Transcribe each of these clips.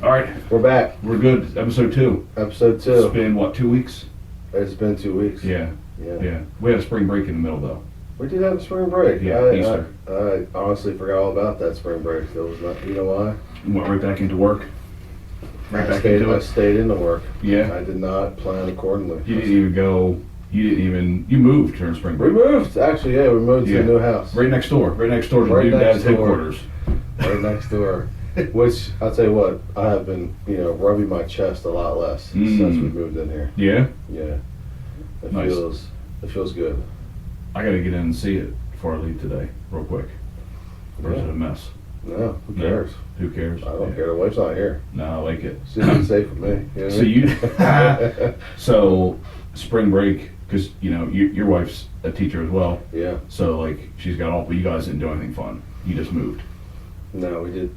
All right, We're back. we're good. Episode 2. Episode 2. It's been, what, 2 weeks? It's been 2 weeks. Yeah, Yeah. yeah. We had a spring break in the middle, though. We did have a spring break. Yeah, Easter. I honestly forgot all about that spring break. That was not, you know why? We went right back into work. Right back into I it. stayed into work. Yeah. I did not plan accordingly. You didn't even go, you moved during spring We break. moved. Actually, yeah, we moved to Yeah. a new house. Right next door to Right Dude next Dad's door. headquarters. Right next door. Which, I'll tell you what, I have been, rubbing my chest a lot less since we moved in here. Yeah? Yeah. It Nice. feels good. I gotta get in and see it before I leave today, real quick. Or is it a mess? No, who No. cares? Who cares? I don't Yeah. care. The wife's not here. No, I like it. She's safe with me. You know what I So mean? you, so spring break, because your wife's a teacher as well. Yeah. So like she's got all, but you guys didn't do anything fun. You just moved. No, we did.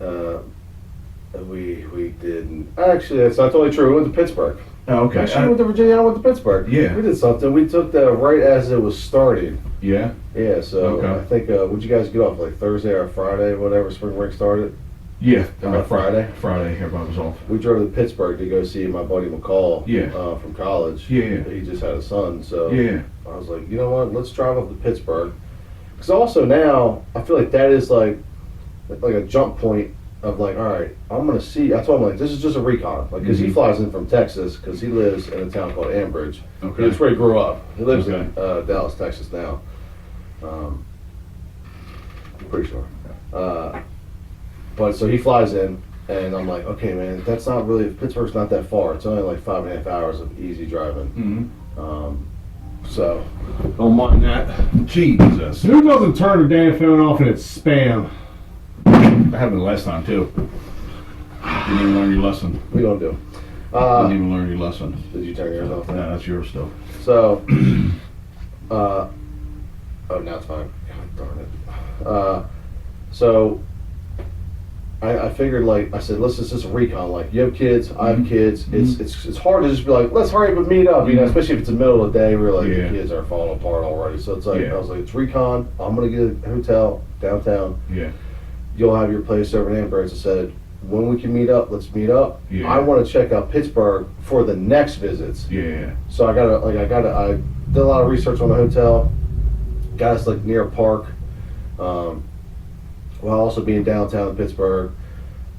We didn't. Actually, that's not totally true. We went to Pittsburgh. Oh, okay. Actually, we went to Virginia. I went to Pittsburgh. Yeah. We did something. We took the right as it was starting. Yeah. Yeah. So Okay. I think. Would you guys get off like Thursday or Friday, whatever spring break started? Yeah. Friday? Friday. Everybody was off. We drove to Pittsburgh to go see my buddy McCall. Yeah. From college. Yeah. He just had a son, so Yeah. I was like, you know what? Let's drive up to Pittsburgh. Because also now I feel like that is like a jump point of like, all right, I'm gonna see. I told him like this is just a recon, like because he Mhm. flies in from Texas because he lives in a town called Ambridge. Okay. It's where he grew up. He lives Okay. in Dallas, Texas now. I'm pretty sure. But so he flies in, and I'm like, okay, man, that's not really Pittsburgh's not that far. It's only like 5.5 hours of easy driving. Mm-hmm. So Don't mind that. Jesus. Who doesn't turn the damn phone off and it's spam? That happened the last time too. Didn't even learn your lesson. we gonna do. Didn't even learn your lesson. Did you turn yours off? No, that's yours still. So, oh, now it's fine. God darn it. So, I figured, like, I said, listen, this is a recon. Like, you have kids, I have kids. It's hard to just be like, let's hurry up and meet up, especially if it's the middle of the day where, like, Yeah. the kids are falling apart already. So it's like, Yeah. I was like, it's recon. I'm going to get a hotel downtown. Yeah. You'll have your place over in Ambrose. I said, when we can meet up, let's meet up. Yeah. I want to check out Pittsburgh for the next visits. Yeah. So I did a lot of research on the hotel. Got us like near a park, while also being downtown in Pittsburgh.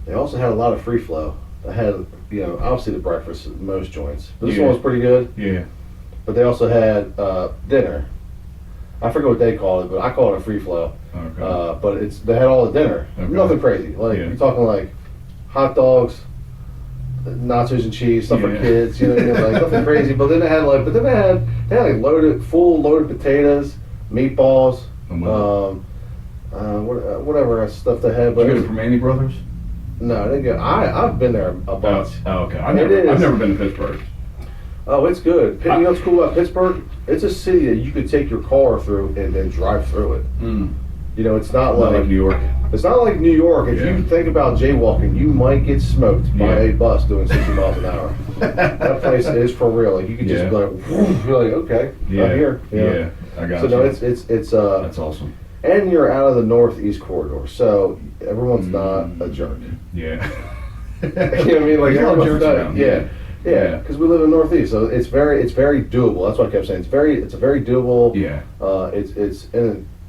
They also had a lot of free flow. I had, obviously the breakfast at most joints. But this Yeah. one was pretty good. Yeah. But they also had dinner. I forget what they called it, but I call it a free flow. Okay. But they had all the dinner. Okay. Nothing crazy. Like Yeah. you're talking like hot dogs, nachos and cheese, stuff for Yeah. kids. Like nothing crazy. But then they had like full loaded potatoes, meatballs, I'm with it. whatever stuff they had. Did But you it get it was, from Andy Brothers? no, they get. I've been there a bunch. Oh, okay. It is. I've never been to Pittsburgh. Oh, it's good. You know what's cool about Pittsburgh? It's a city that you could take your car through and then drive through it. It's not Not like like New York. it's not like New York. If Yeah. you think about jaywalking, you might get smoked by Yeah. a bus doing 60 miles an hour. That place is for real. Like you could just Yeah. be like, whoo, you're like, okay, Yeah. I'm here. Yeah. I got So you. no, it's That's awesome. and you're out of the northeast corridor, so everyone's not a jerk. Yeah. You know what I mean? Like There's a lot of everyone's jerks not, around. yeah. Yeah. Yeah, because we live in the Northeast, so it's very doable. That's what I kept saying. It's a very doable. Yeah.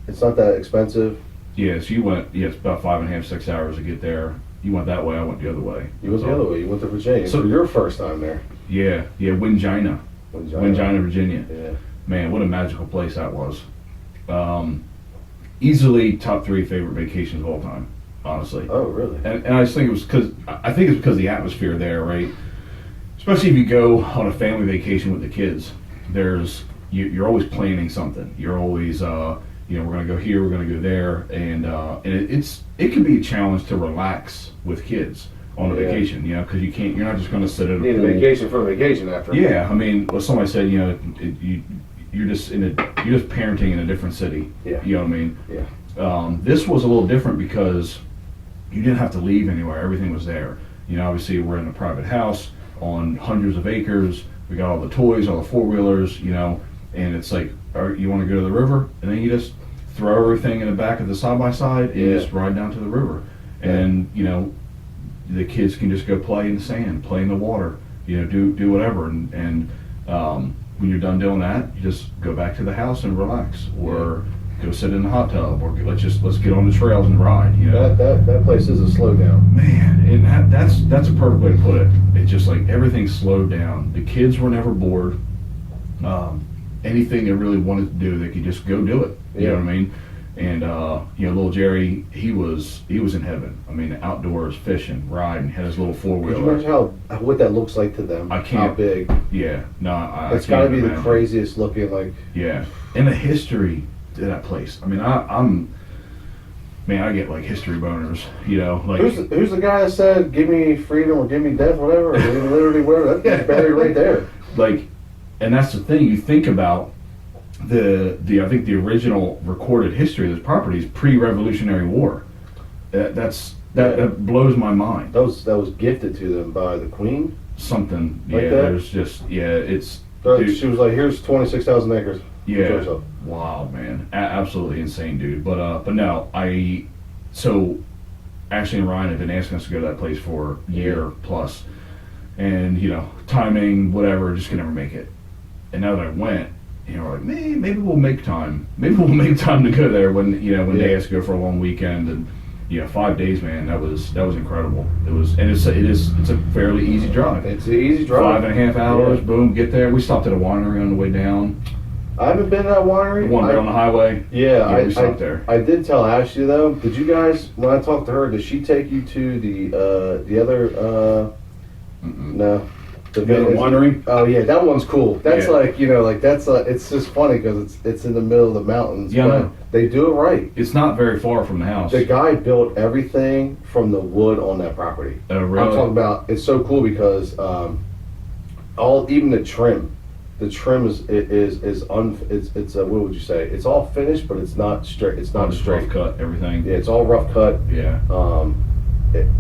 It's not that expensive. Yeah. So you went. Yeah, it's about 5.5, 6 hours to get there. You went that way. I went the other way. You went the other way. You went to Virginia So- for your first time there. Yeah. Yeah. Wingina, Virginia. Yeah. Man, what a magical place that was. Easily top 3 favorite vacations of all time. Honestly. Oh, really? And I just think it was because it's because of the atmosphere there, right? Especially if you go on a family vacation with the kids, you're always planning something. You're always we're gonna go here, we're gonna go there, and it can be a challenge to relax with kids on a Yeah. vacation, because you're not just gonna sit at a Need a pool. vacation for a vacation after. Yeah, I mean, well, somebody said you're just parenting in a different city. Yeah. You know what I mean? Yeah. This was a little different because you didn't have to leave anywhere. Everything was there. Obviously we're in a private house on hundreds of acres. We got all the toys, all the 4-wheelers, and it's like, all right, you want to go to the river? And then you just throw everything in the back of the side-by-side and Yeah. just ride down to the river. And, the kids can just go play in the sand, play in the water, do whatever. And when you're done doing that, you just go back to the house and relax, or go sit in the hot tub, or let's get on the trails and ride. That place is a slowdown. Man, and that's a perfect way to put it. It's just like everything slowed down. The kids were never bored. Anything they really wanted to do, they could just go do it. You know what I mean? And little Jerry, he was in heaven. I mean, outdoors, fishing, riding, had his little Could you four-wheeler. imagine what that looks like to them? I can't. How big? Yeah, no, It's I got to can't be the imagine. craziest looking. Like, Yeah, and the history to that place. I mean, I get like history boners. Like who's the guy that said, "Give me freedom or give me death," whatever, or give me liberty, whatever? That's buried right there. like, and that's the thing. You think about the I think the original recorded history of this property is pre-Revolutionary War. That blows my mind. That was gifted to them by the Queen. Something, Like yeah. that? There's just, it's She was like, "Here's 26,000 acres." Enjoy yeah. yourself. Wow, man, absolutely insane, dude. But no, so Ashley and Ryan have been asking us to go to that place for a year plus, and timing, whatever, just could never make it. And now that I went, we're like, maybe we'll make time. Maybe we'll make time to go there when they asked to go for a long weekend. And 5 days, man, that was incredible. It's a fairly easy drive. It's an easy drive. 5.5 hours, Yeah. boom, get there. We stopped at a winery on the way down. I haven't been to that winery. The one there on the highway. Yeah, we stopped there. I did tell Ashley though. Did you guys, when I talked to her, did she take you to the other? No. The other winery? Oh yeah, that one's cool. That's Yeah. like that's it's just funny because it's in the middle of the mountains. Yeah, I but know. they do it right. It's not very far from the house. The guy built everything from the wood on that property. Oh, really? I'm talking about. It's so cool because even the trim it's what would you say? It's all finished, but it's not straight. It's not Just straight. rough cut, everything. Yeah, it's all rough cut. Yeah.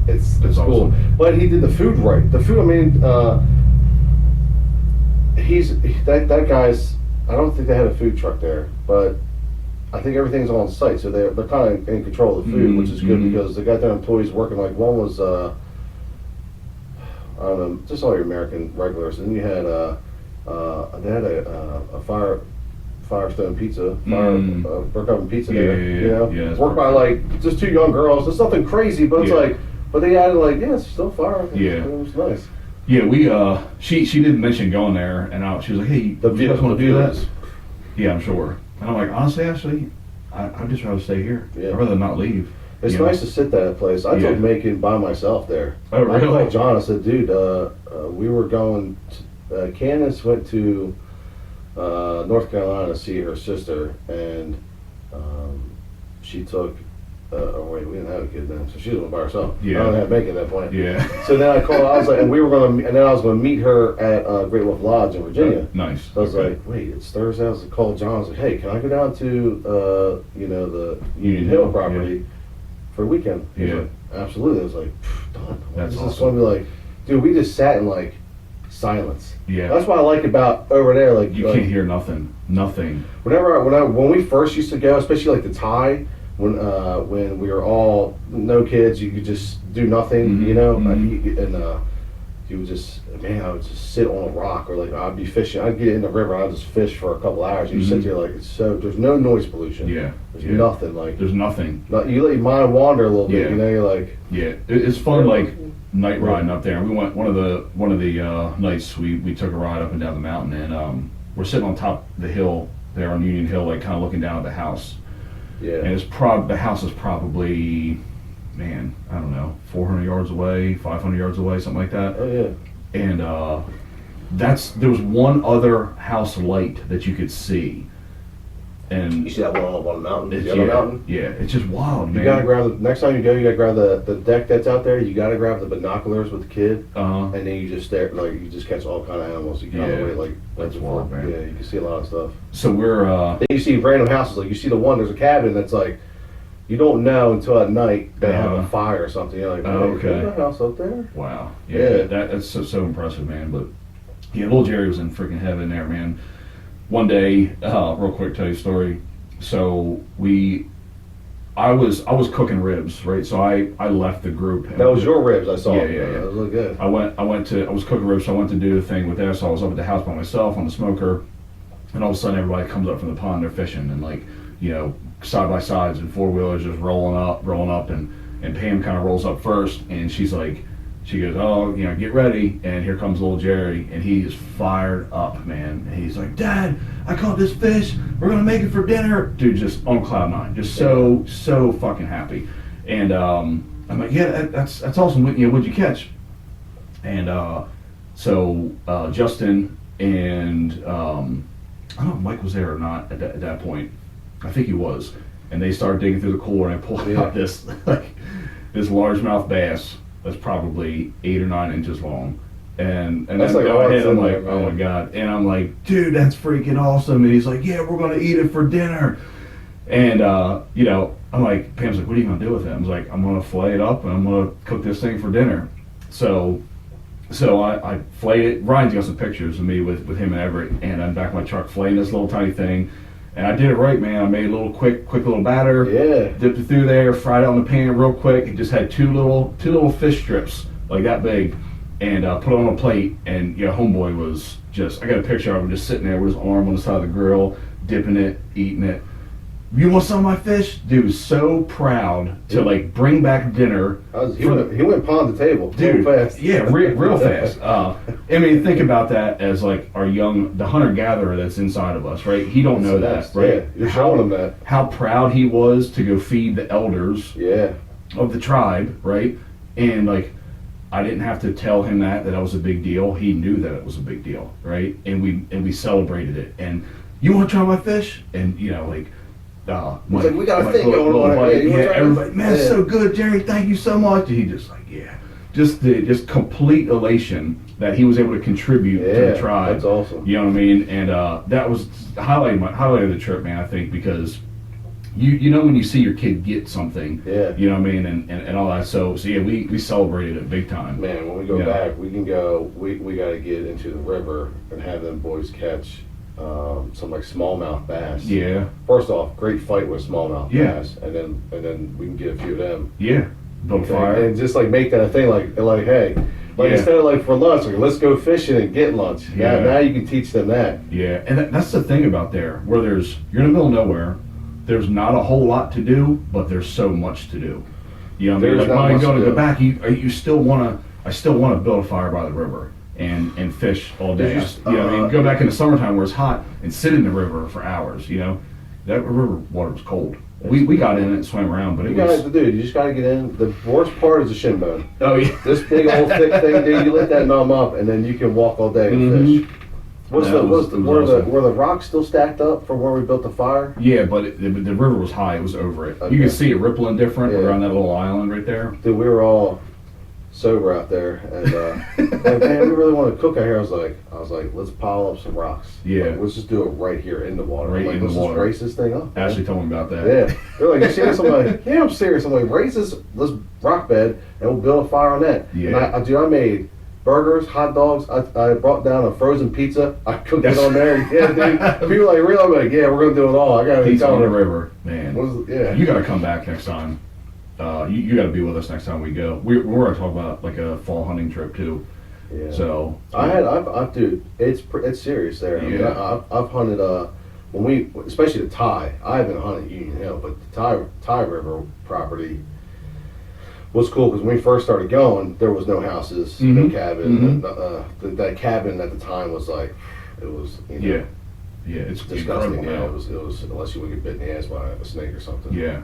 It's That's cool. awesome. But he did the food right. The food. I mean, that guy's. I don't think they had a food truck there, but I think everything's on site, so they're kind of in control of the food, which is good Mhm. because they got their employees working. Like one was, I don't know, just all your American regulars, and then you had they had a Firestone Pizza, brick oven pizza Yeah, there. yeah, yeah, that's worked by like just two young girls. It's nothing crazy, but it's Yeah. like, but they added like, yeah, it's still fire. Yeah. It was nice. Yeah, we she did mention going there, and she was like, "Hey, The you view, guys want the to do view that?" is- Yeah, I'm sure. And I'm like, honestly, Ashley, I'd just rather stay here. Yeah. I'd rather not leave. It's You know? nice to sit that place. I Yeah. took Macon by myself there. Oh, I really? called John. I said, dude, we were going. Candace went to North Carolina to see her sister, and she took. Oh wait, we didn't have a kid then, so she was by herself. Yeah. I only had Macon at that point. Yeah. So then I called. I was like, and we were going, and then I was going to meet her at Great Wolf Lodge in Virginia. Nice. So I was Okay. like, wait, it's Thursday. I was like, called John. I was like, hey, can I go down to the Union Union Hill Hill, property for a weekend? He was Yeah. like, absolutely. I was like, done. That's This is awesome. going to be like, dude, we just sat in like silence. Yeah. That's what I like about over there. Like You like, can't hear nothing. Nothing. when we first used to go, especially like the Thai, when we were all no kids, you could just do nothing, Mhm, you know. mhm. You would just, man, I would just sit on a rock, or like I'd be fishing. I'd get in the river, and I'd just fish for a couple hours. You sit Mhm. there like there's no noise pollution. Yeah. There's Yeah. nothing like. There's nothing. You let your mind wander a little bit, Yeah. you know. You're like, Yeah. It's fun, like night riding up there. We went one of the nights we took a ride up and down the mountain, and we're sitting on top of the hill there on Union Hill, like kind of looking down at the house. yeah, And the house is probably, man, I don't know, 400 yards away, 500 yards away, something like that. oh yeah. And there was one other house light that you could see, You and see that one up on the mountain, it's, the other yeah, mountain. yeah, it's just wild, You man. gotta grab the next time you go. You gotta grab the deck that's out there. You gotta grab the binoculars with the kid. Uh-huh. And then you just stare, like you just catch all kind of animals. You can Yeah, wait, like that's before. wild, man. Yeah, you can see a lot of stuff. So we're Then you see random houses, like you see the one. There's a cabin that's like you don't know until at night they have a fire or something. You're like, Oh, hey, okay. there's a house up there. wow, Yeah. yeah, that's so impressive, man. But yeah, little Jerry was in freaking heaven there, man. One day, real quick, tell you a story. So I was cooking ribs, right? So I left the group. That was your ribs, I saw. Yeah, yeah, yeah. That was really good. I was cooking ribs, so I went to do the thing with there. So I was up at the house by myself on the smoker, and all of a sudden everybody comes up from the pond. They're fishing, and like, you know, side by sides and four wheelers just rolling up, and Pam kind of rolls up first, and she goes, oh, you know, get ready, and here comes little Jerry, and he is fired up, man. And he's like, Dad, I caught this fish. We're gonna make it for dinner, dude. Just on cloud nine, just so fucking happy. And I'm like, yeah, that's awesome. You know, what'd you catch? And so Justin and I don't know if Mike was there or not at that point. I think he was. And they started digging through the cooler, and I pulled out this this largemouth bass that's probably 8 or 9 inches long. And That's then like go ahead, I'm awesome, like, oh man. my God. And I'm like, dude, that's freaking awesome. And he's like, yeah, we're gonna eat it for dinner. And you know, I'm like, Pam's like, what are you gonna do with it? I was like, I'm gonna fillet it up and I'm gonna cook this thing for dinner. So I filleted it. Ryan's got some pictures of me with him and Everett, and I'm back in my truck filleting this little tiny thing. And I did it right, man. I made a little quick little batter. Yeah. Dipped it through there, fried it on the pan real quick. It just had two little fish strips, like that big, and put it on a plate. And yeah, homeboy was just, I got a picture of him just sitting there with his arm on the side of the grill, dipping it, eating it. You want some of my fish? Dude was so proud to like bring back dinner. He went pond to table. Dude, Real fast. yeah, real fast. I mean, think about that as like the hunter-gatherer that's inside of us, right? He don't know that, right? Yeah, you're showing him that. How proud he was to go feed the elders Yeah. of the tribe, right? And like, I didn't have to tell him that was a big deal. He knew that it was a big deal, right? And we celebrated it. And you want to try my fish? And you know, like, like, we got a thing going on buddy, here. You wanna yeah, try everybody, this? man, it's Yeah. so good, Jerry. Thank you so much. And he just like, yeah, just complete elation that he was able to contribute to the tribe. That's awesome. You know what I mean? And that was highlight of the trip, man. I think because you know when you see your kid get something, Yeah. you know what I mean, and all that. So yeah, we celebrated it big time. Man, when we go Yeah. back, we can go. We got to get into the river and have them boys catch some like smallmouth bass. Yeah, First off, great fight with smallmouth Yeah. bass, and then we can get a few of them. yeah. Build a fire. And just like make that a thing, like hey, like Yeah. instead of like for lunch, like let's go fishing and get lunch. Yeah. Now you can teach them that. Yeah, and that's the thing about there, where you're in the middle of nowhere. There's not a whole lot to do, but there's so much to do. You know what I mean? There's Like not when I much go to to go do. back, I still want to build a fire by the river and fish all day. There's just, You know what I mean? Go back in the summertime where it's hot and sit in the river for hours. You know, that river water was cold. We got in it and swam around, but You it got was. to do. You just got to get in. The worst part is the shin bone. Oh yeah. This big old thick thing, dude. You let that numb up, and then you can walk all day and Mhm. fish. Were awesome. the rocks still stacked up from where we built the fire? Yeah, but the river was high. It was over it. Okay. You could see it rippling different Yeah. around that little island right there. Dude, we were all sober out there, and like, man, we really want to cook out here. I was like, let's pile up some rocks. Yeah. Like, let's just do it right here in the water. Right I'm like, in the let's water. just race this thing up. man. Ashley told me about that. Yeah, they're like, you serious? I'm like, yeah, I'm serious. I'm like, raise this rock bed, and we'll build a fire on that. Yeah. And I made burgers, hot dogs. I brought down a frozen pizza. I cooked it on there. Yeah, dude. People like, really? I'm like, yeah, we're gonna do it all. I got Pizza on the it. river, man. Yeah. You got to come back next time. You got to be with us next time we go. We're going to talk about like a fall hunting trip too. Yeah. So Dude, it's serious there. I mean, Yeah. I've hunted especially the Thai. I haven't hunted Union Hill, but the Thai River property was cool because when we first started going, there was no houses, no Mhm. cabin. And, that cabin at the time was like, it was yeah, it's disgusting. incredible Yeah, now. it was unless you would get bit in the ass by a snake or something. Yeah.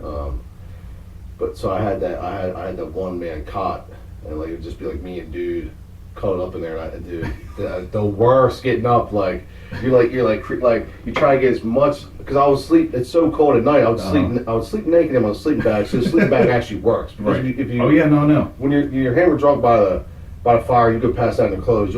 But so I had that one man cot, and like it would just be like me and dude cuddled up in there, and the worst getting up, like you're like you try to get as much because I would sleep. It's so cold at night. I would sleep naked in my sleeping bag. So the sleeping bag actually works. Because Right. If you Oh yeah, no. when your hammer drunk by the fire, you could pass out in the clothes.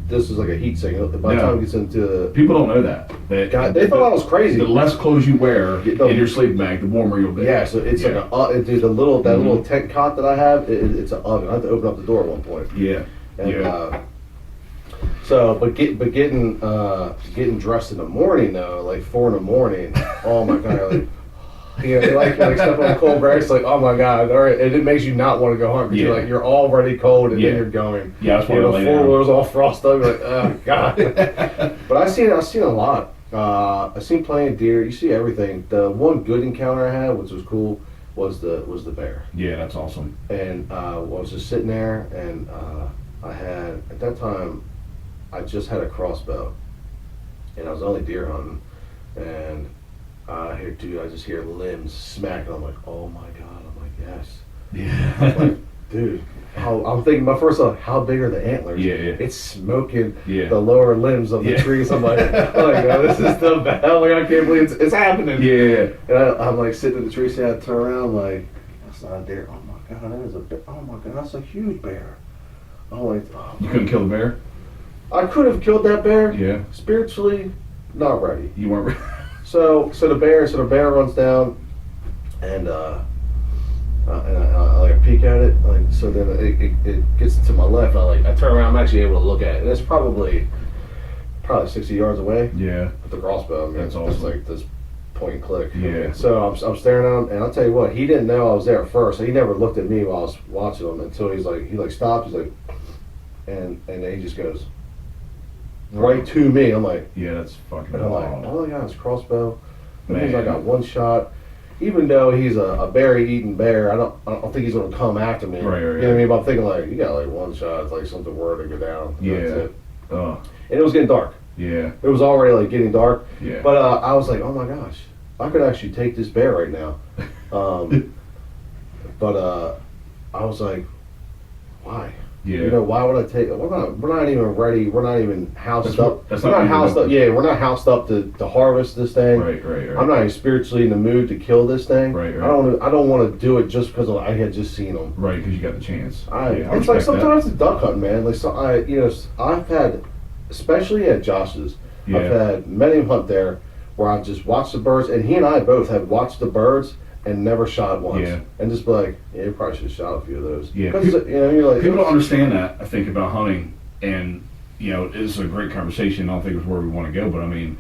This is like a heat sink. By the No. time it gets into People don't know that. God, they thought I was crazy. The less clothes you wear The- in your sleeping bag, the warmer you'll be. Yeah, so it's like dude, little tent cot that I have. It's an oven. I have to open up the door at one point. Yeah. And, Yeah. getting dressed in the morning though, like 4 in the morning. Oh my god, like, You like step on cold grass, like, oh my God, all right, and it makes you not want to go hunt because Yeah. you're already cold and Yeah. then you're going. Yeah, that's why You I know, lay the down. four-wheeler's all frosted up, you're like, oh God. But I've seen a lot. I've seen plenty of deer. You see everything. The one good encounter I had, which was cool, was the bear. Yeah, that's awesome. And I was just sitting there, and I had, at that time, I just had a crossbow, and I was only deer hunting, and I just hear limbs smacking. I'm like, oh my God. I'm like, yes. I'm Yeah. like, dude. I'm thinking, my first thought, how big are the antlers? Yeah, yeah. It's smoking Yeah. the lower limbs of the Yeah. trees. I'm like, oh my God, this is the best. Like, I can't believe it's happening. Yeah. And I'm like sitting in the tree stand, I turn around, I'm like, that's not a deer. Oh my God, that is a bear. Oh my God, that's a huge bear. I'm like, oh, You couldn't kill the bear? I could have killed that bear. Yeah. Spiritually, not ready. You weren't. So the bear runs down, and I like peek at it. Like, so then it gets to my left. I turn around. I'm actually able to look at it, and it's probably 60 yards away. Yeah. With the crossbow, I mean, That's it's awesome. like this point and click. Yeah. So I'm staring at him, and I'll tell you what, he didn't know I was there at first. So he never looked at me while I was watching him until he stopped. He's like, and then he just goes right to me. I'm like, Yeah, that's fucking and I'm like, wild. all I got is crossbow. That means I Man. got one shot. Even though he's a berry-eating bear, I don't think he's gonna come after me. Right, You know what I mean? But I'm thinking like, you got like one shot. It's like something were to go down. That's Yeah. it. Oh, And it was getting dark. yeah. It was already like getting dark. Yeah. But I was like, oh my gosh, I could actually take this bear right now. But I was like, why? Yeah. You know, why would I take? We're not even ready. We're not even housed That's up. what- that's we're not not even housed the- up. Yeah, we're not housed up to harvest this thing. Right, right, right. I'm not even spiritually in the mood to kill this thing. Right, right. I don't want to do it just because I had just seen them. Right, because you got the chance. I Yeah, it's like respect that. sometimes it's duck hunting, man. Like so, I've had, especially at Josh's, Yeah. I've had many hunt there where I've just watched the birds, and he and I both have watched the birds and never shot once, Yeah. and just be like, yeah, you probably should have shot a few of those. Yeah. 'Cause, you know, you're like, People don't understand that, I think, about hunting, and it's a great conversation. I don't think it's where we want to go, but I mean,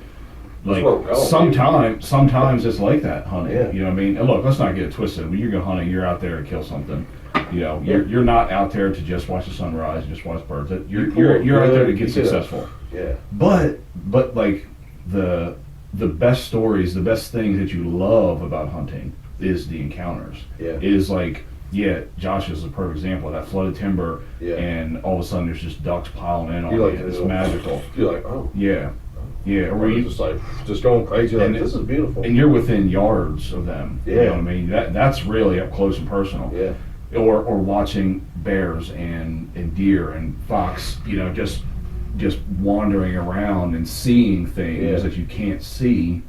like where we're going. sometimes it's like that hunting. Yeah. You know what I mean? And look, let's not get it twisted. When you go hunting, you're out there to kill something. Yeah. You're not out there to just watch the sunrise, just watch birds. You're People you're out there to really get consider- successful. yeah, But like the best stories, the best things that you love about hunting is the encounters. Yeah. Is like, yeah, Josh is a perfect example of that flooded timber, Yeah. and all of a sudden there's just ducks piling in on You you. like It's to- magical. you're like, oh, Yeah, yeah. Or or you, just going crazy. Like, And this is beautiful. and you're within yards of them. You Yeah. know what I mean? That's really up close and personal. Yeah, Or watching bears and deer and fox, just wandering around and seeing things Yeah. that you can't see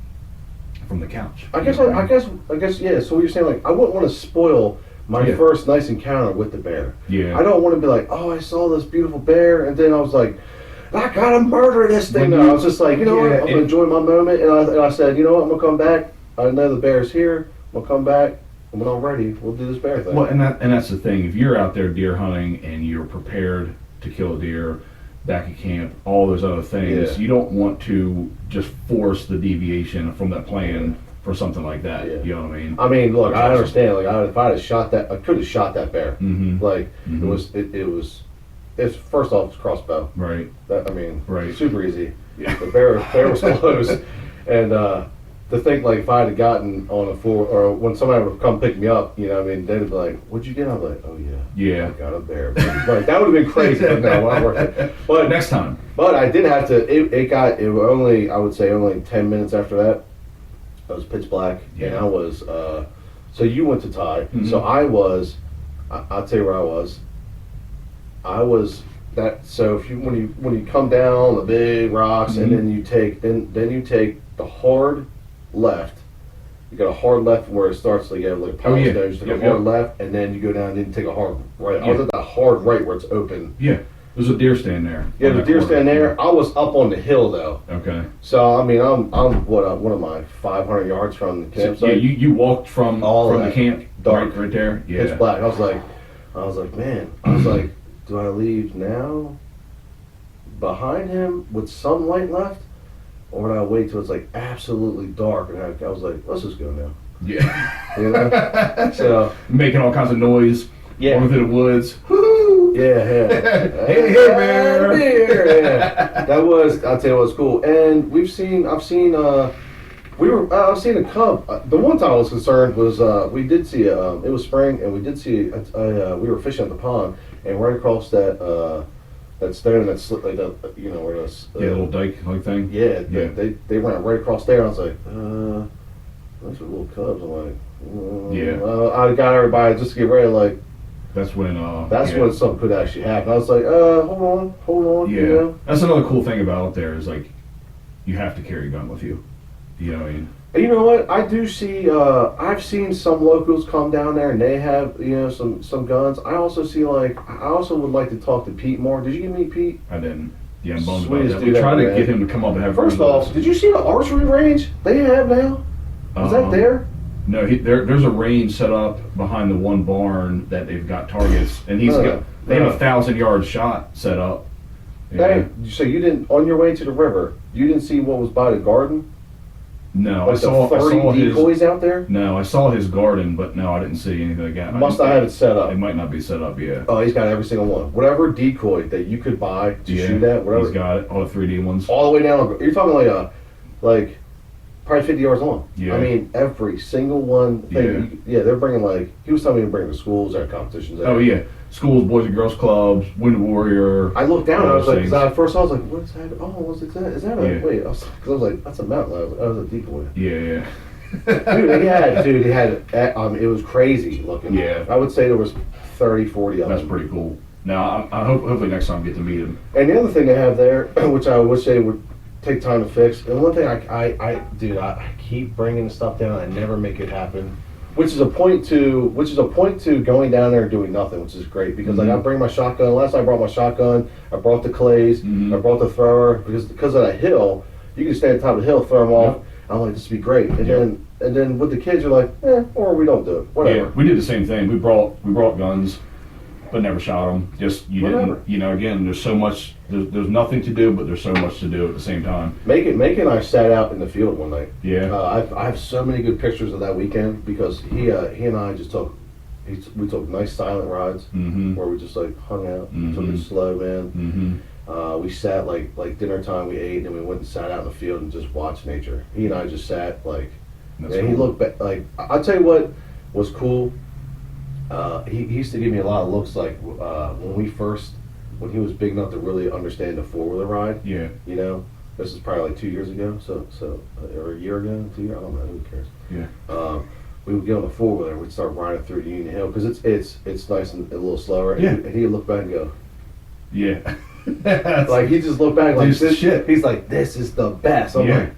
from the couch. I guess, You know what I guess, yeah. So what you're saying, like, I wouldn't want to spoil my Yeah. first nice encounter with the bear. Yeah. I don't want to be like, oh, I saw this beautiful bear, and then I was like, I gotta murder this thing. When No, you- I was just like, you know what? Yeah, I'm gonna it- enjoy my moment, and I said, you know what? I'm gonna come back. I know the bear's here. I'm gonna come back, and when I'm ready, we'll do this bear thing. Well, and that's the thing. If you're out there deer hunting and you're prepared to kill a deer back at camp, all those other things, Yeah. you don't want to just force the deviation from that plan for something like that. Yeah. You know what I mean? I mean, look, Which I also- understand. Like, if I had shot that, I could have shot that bear. Mm-hmm. Like, Mhm. it's first off, it's crossbow. Right. That, I mean, Right. super easy. Yeah. The bear was close, and to think like if I had gotten on a floor or when somebody would come pick me up, you know, what I mean, they'd be like, "What'd you get?" I'm like, "Oh yeah, Yeah. I got a bear." Like that would have been crazy, but no, I worked it. But next time. But I did have to. It was only, I would say, only 10 minutes after that. It was pitch black, and Yeah. I was. So you went to Thai, Mhm. so I was. I'll tell you where I was. I was that. So if when you come down the big rocks, Mhm. and then you take you take the hard left. You got a hard left where it starts. Like you have like a Oh, yeah. stones, you take Yep, a hard yep. left, and then you go down and then take a hard right. I Yeah. was at that hard right where it's open. Yeah. There's a deer stand there. Yeah, on the that deer corner. stand there. I was up on the hill though, Okay. so I mean, I'm what am I 500 yards from the So, campsite? yeah, you walked from All the that camp dark. right there. Yeah. Pitch black. I was like, man. I was like, do I leave now behind him with some light left, or would I wait till it's like absolutely dark? And I was like, let's just go now. Yeah. You know? So Making all kinds of noise. Yeah. Going through the woods. Woo! yeah. Hey, bear. Yeah. That was, I'll tell you what's cool. And I've seen I was seeing a cub. The one time I was concerned was we did see it was spring, and we did see we were fishing at the pond, and right across that stone that's like that, where this Yeah, little dike like thing. yeah, Yeah. they ran right across there. And I was like, those are little cubs. I'm like, Yeah. I got everybody just to get ready. Like That's when. that's yeah. when something could actually happen. I was like, hold on, Yeah. you know. That's another cool thing about it there is like, you have to carry a gun with you. You know what I mean? And you know what? I do see. I've seen some locals come down there and they have some guns. I also see I also would like to talk to Pete more. Did you meet Pete? I didn't. Yeah, I'm bummed about Sweetest that. dude We tried to ever, get man. him to come up and have. First fun with off, us. did you see the archery range they have now? Is that there? No, there's a range set up behind the one barn that they've got targets, and they have 1,000-yard shot set up. Yeah. Hey, so you didn't on your way to the river? You didn't see what was by the garden? No, Like I saw the 30 his. decoys out there? No, I saw his garden, but no, I didn't see anything like that. Must not have it set up. It might not be set up yet. Oh, he's got every single one. Whatever decoy that you could buy to Yeah, shoot at, whatever. he's got it. All the 3D ones. All the way down. You're talking like probably 50 yards long. Yeah. I mean, every single one thing. Yeah. They're bringing he was telling me to bring to schools or competitions. Oh yeah, schools, boys and girls clubs, Wind Warrior. I looked down. I was those like, things. at first I was like, what's that? Oh, what's it? Is that a Yeah. wait? Because I was like, that's a mountain lion. I was like, oh, that's a decoy. Yeah. Dude, he had. It was crazy looking. Yeah. I would say there was 30, 40 of That's them. pretty cool. Now I hope hopefully next time I get to meet him. And the other thing they have there, which I wish they would take time to fix, and one thing I keep bringing the stuff down, I never make it happen, which is a point to going down there and doing nothing, which is great because I bring my shotgun. Last time I brought my shotgun, I brought the clays, I brought the thrower because of that hill, you can stand on top of the hill, throw them off. I'm like, this would be great, and then with the kids, you're like, or we don't do it, whatever. Yeah, we did the same thing. We brought guns, but never shot them. Just Whatever. didn't. Again, there's so much. There's nothing to do, but there's so much to do at the same time. Macon and I sat out in the field one night. Yeah. I have so many good pictures of that weekend because he and I just we took nice silent rides where we just hung out, took it slow, man. We sat like dinner time, we ate, and then we went and sat out in the field and just watched nature. He and I just sat That's he cool. looked I'll tell you what was cool. He used to give me a lot of looks when he was big enough to really understand the 4-wheeler ride. Yeah. This is probably like 2 years ago, or a year ago, 2 years. I don't know. Who cares? Yeah. We would get on the 4-wheeler and we'd start riding through the Union Hill because it's nice and a little slower. Yeah. And he'd look back and go, Yeah. like he just looked back like This is this shit. He's like, this is the best. I'm Yeah. like,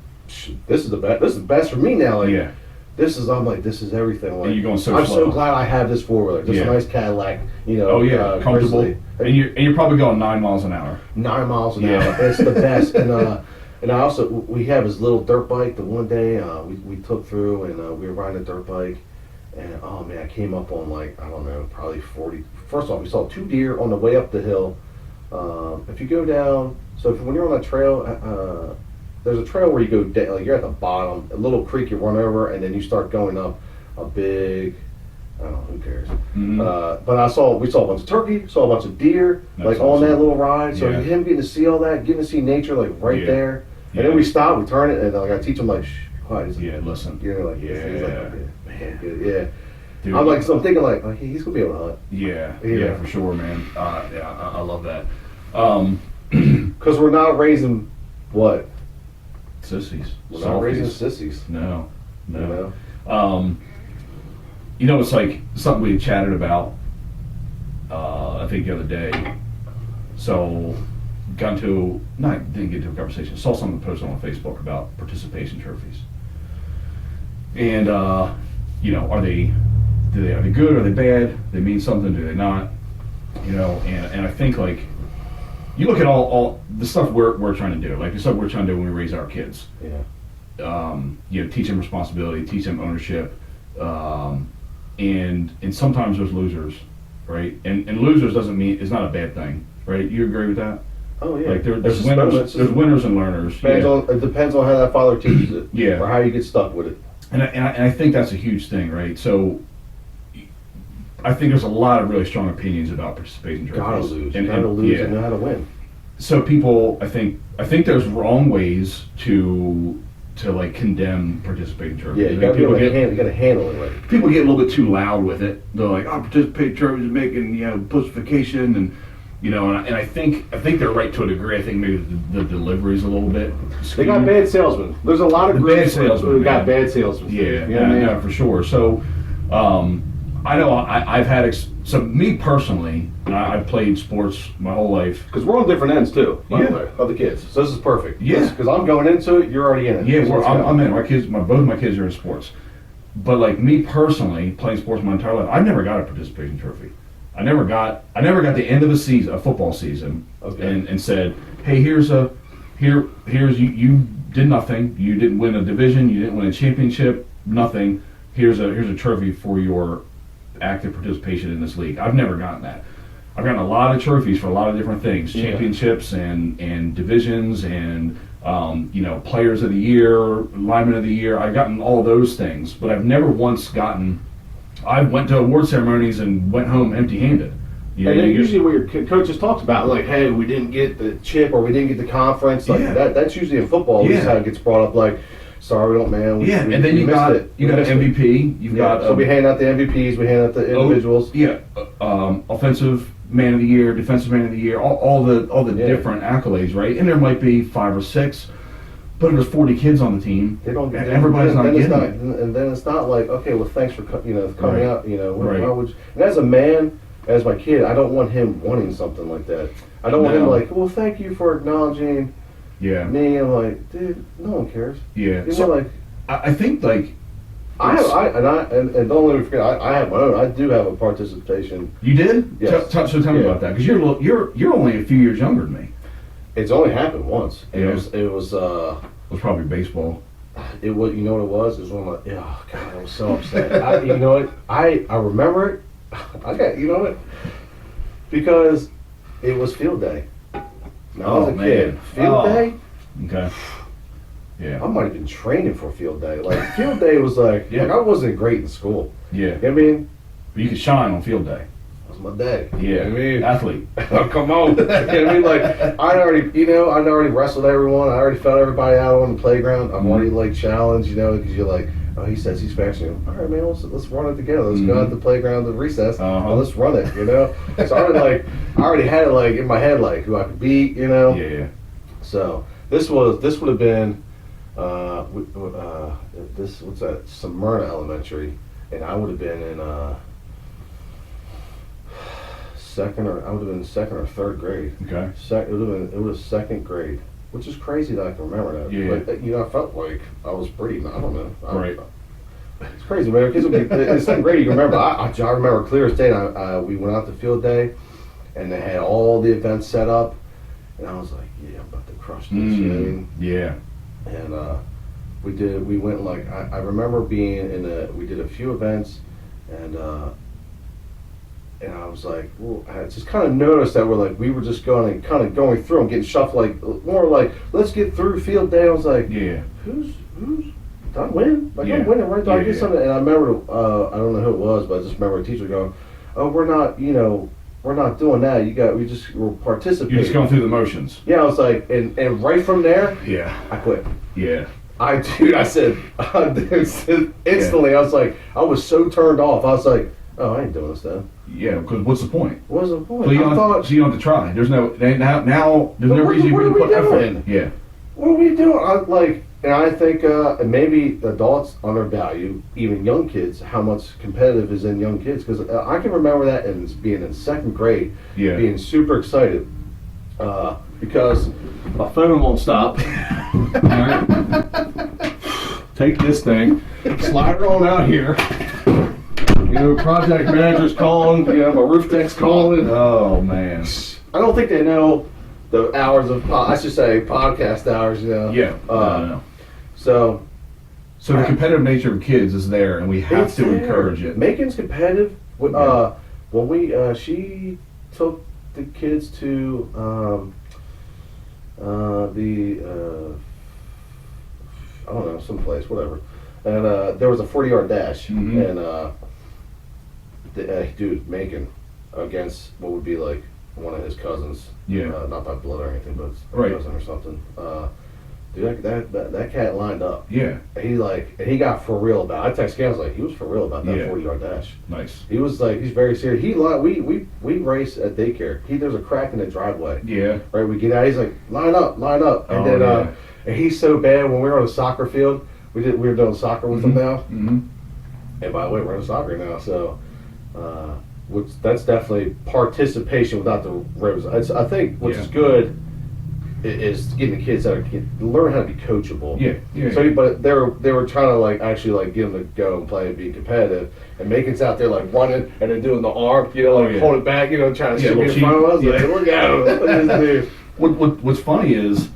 this is the best. This is the best for me now. Like, Yeah. I'm like, this is everything. Like, And you're going so I'm slow. so glad I have this 4-wheeler. Just Yeah. a nice Cadillac. Oh yeah. Comfortable. Grizzly. And you're probably going 9 miles an hour. 9 miles an Yeah. hour. It's the best. And I also we have his little dirt bike. The one day we took through and we were riding a dirt bike, and oh man, I came up on I don't know, probably 40. First off, we saw 2 deer on the way up the hill. If you go down, when you're on that trail, there's a trail where you go down, you're at the bottom, a little creek you run over, and then you start going up a big. I don't know, who cares? But we saw a bunch of turkey, saw a bunch of deer, That's on that awesome. little ride. So Yeah. him getting to see all that, getting to see nature right Yeah. there, and Yeah. then we stop, we turn it, and I teach him shh, quiet. He's like, Yeah. Listen. He's like, Yeah. okay, man, good, yeah. Dude, I'm so I'm thinking he's gonna be able to hunt Yeah. Yeah. Yeah. For sure, man. Yeah. I love that. because we're not raising what? Sissies. We're not raising Softies. sissies. No. You No. know? It's like something we chatted about, I think the other day. So, didn't get into a conversation, saw someone posted on Facebook about participation trophies. And, are they good, are they bad? Do they mean something, do they not? And I think you look at all the stuff we're trying to do, like the stuff we're trying to do when we raise our kids. Yeah. Teach them responsibility, teach them ownership, and sometimes there's losers, right? And losers doesn't mean it's not a bad thing, right? You agree with that? Oh yeah. Like It's there's just winners and learners. It depends on how that father teaches it. Yeah. Or how you get stuck with it. I think that's a huge thing, right? So I think there's a lot of really strong opinions about participation trophies. Gotta lose. And, Gotta lose yeah. and know how to win. So people, I think there's wrong ways to like condemn participation trophies. Yeah, I you think gotta be able people to you gotta handle it right. people get a little bit too loud with it. They're like, "Oh, participation trophies is making pussification," and and I think they're right to a degree. I think maybe the delivery is a little bit They got skewed. bad salesmen. There's a lot of The groups bad salesmen, who got man. bad salesmen. Yeah, You know what I mean? yeah, for sure. So, I know I've had so me personally, I've played sports my whole life. Because we're on different ends too, by Yeah. the way, of the kids. So this is perfect. Yeah. Because I'm going into it, you're already in it. Yeah, So let's go. I'm in. Both my kids are in sports. But like me personally, playing sports my entire life, I never got a participation trophy. I never got the end of a season, a football season, Okay. and said, "Hey, here's you did nothing. You didn't win a division. You didn't win a championship. Nothing. Here's a trophy for your active participation in this league." I've never gotten that. I've gotten a lot of trophies for a lot of different things, Yeah. championships and divisions and players of the year, lineman of the year. I've gotten all those things, but I've never once gotten. I went to award ceremonies and went home empty-handed. And then you get- usually what your coaches talks about, like, hey, we didn't get the chip or we didn't get the conference, like Yeah. that's usually in football. This is Yeah. how it gets brought up, like, sorry, we don't, man. We, yeah, we, and then we you missed got it. you We got missed an it. MVP. You've Yeah, got so we hand out the MVPs, we hand out the individuals. offensive man of the year, defensive man of the year, all the Yeah. different accolades, right? And there might be 5 or 6, but there's 40 kids on the team. They don't get And everybody's not then getting it's it. and then it's not like, okay, well, thanks for coming Right. out. Right. Why would you, and as a man, as my kid, I don't want him wanting something like that. I don't want him No. like, well, thank you for acknowledging Yeah, me. I'm like, dude, no one cares. yeah. You So know, like I think like and don't let me forget, I have my own. I do have a participation. you did. Yes. So tell me Yeah. about that because you're only a few years younger than me. It's only happened once. And Yeah. It was It was probably baseball. you know what it was? It was one of my, oh God, I was so upset. You know what? I remember it. You know what? Because it was field day. Now, I was Oh, a kid. man. Field Oh. day? Okay. I Yeah. might have been training for field day. Like, field day was like, Yeah. I wasn't great in school. Yeah. You know what I mean? But you could shine on field day. That was my day. Yeah. You know what I mean? Athlete. Oh, come on. You know what I mean? Like, I'd already wrestled everyone. I already felt everybody out on the playground. I'm already, like, challenged, because you're like, oh, he says he's faster. All right, man, let's run it together. Let's go out to the playground to recess. Uh-huh. And let's run it, So I already had it, like, in my head, like, who I could beat, Yeah. So this would have been, what's that, Smyrna Elementary. And I would have been in, second or third grade. Okay. It was second grade, which is crazy that I can remember that. Yeah. But I felt like I was pretty. I don't know. Right. It's crazy, man. Because in second grade, you can remember. I remember clear as day. We went out to field day, and they had all the events set up, and I was like, yeah, I'm about to crush this. You know what I mean? Yeah. And we went like I remember being we did a few events, and I was like, well, I just kind of noticed that we were just going through and getting shuffled, like more like, let's get through field day. I was like, Yeah. who's I'm winning, like Yeah. I'm winning, right? Yeah, I get yeah. something, and I remember I don't know who it was, but I just remember a teacher going, oh, we're not doing that. We're participating. You're just going through the motions. Yeah, I was like, and right from there, Yeah. I quit. Yeah. I said instantly. I was like, I was so turned off. I was like, oh, I ain't doing this then. Yeah. Because what's the point? What was the point? So you, I thought, don't have to try. There's no now. There's But no what- reason what you are can we put effort doing? in. Yeah. what are we doing? And I think maybe adults undervalue even young kids, how much competitive is in young kids. Because I can remember that and being in second grade, Yeah. being super excited because my phone won't stop. Take this thing, slide it on out here. Project manager's calling. My roof tech's calling. Oh man. I don't think they know the hours of, I should say, podcast hours. Yeah. No. So So the competitive nature of kids is there, and we have it's to there. encourage it. Macon's competitive. Yeah. When she took the kids to I don't know, someplace, whatever. and there was a 40-yard dash, Mhm. and dude, Macon against what would be like one of his cousins. Yeah. Not by blood or anything, but it's a Right. cousin or something. Dude, that cat lined up. Yeah, He got for real about it. I texted him, I was like, he was for real about that Yeah. 40-yard dash. nice. He was like, he's very serious. We race at daycare. There's a crack in the driveway. Yeah, Right, we get out. He's like, line up. And Oh, then, yeah. and he's so bad. When we were on the soccer field, we were doing soccer with him now. hmm And by the way, we're in soccer now, so which that's definitely participation without the ribs. I think which is Yeah. good is getting the kids out learn how to be coachable. yeah. So, but they were trying to like actually like get them to go and play and be competitive, and Macon's out there like running and then doing the arm, like Oh, yeah. hold it back, trying to Yeah, shoot me little in front of us. cheat. Like, Yeah. look at him, look at this dude. What's funny is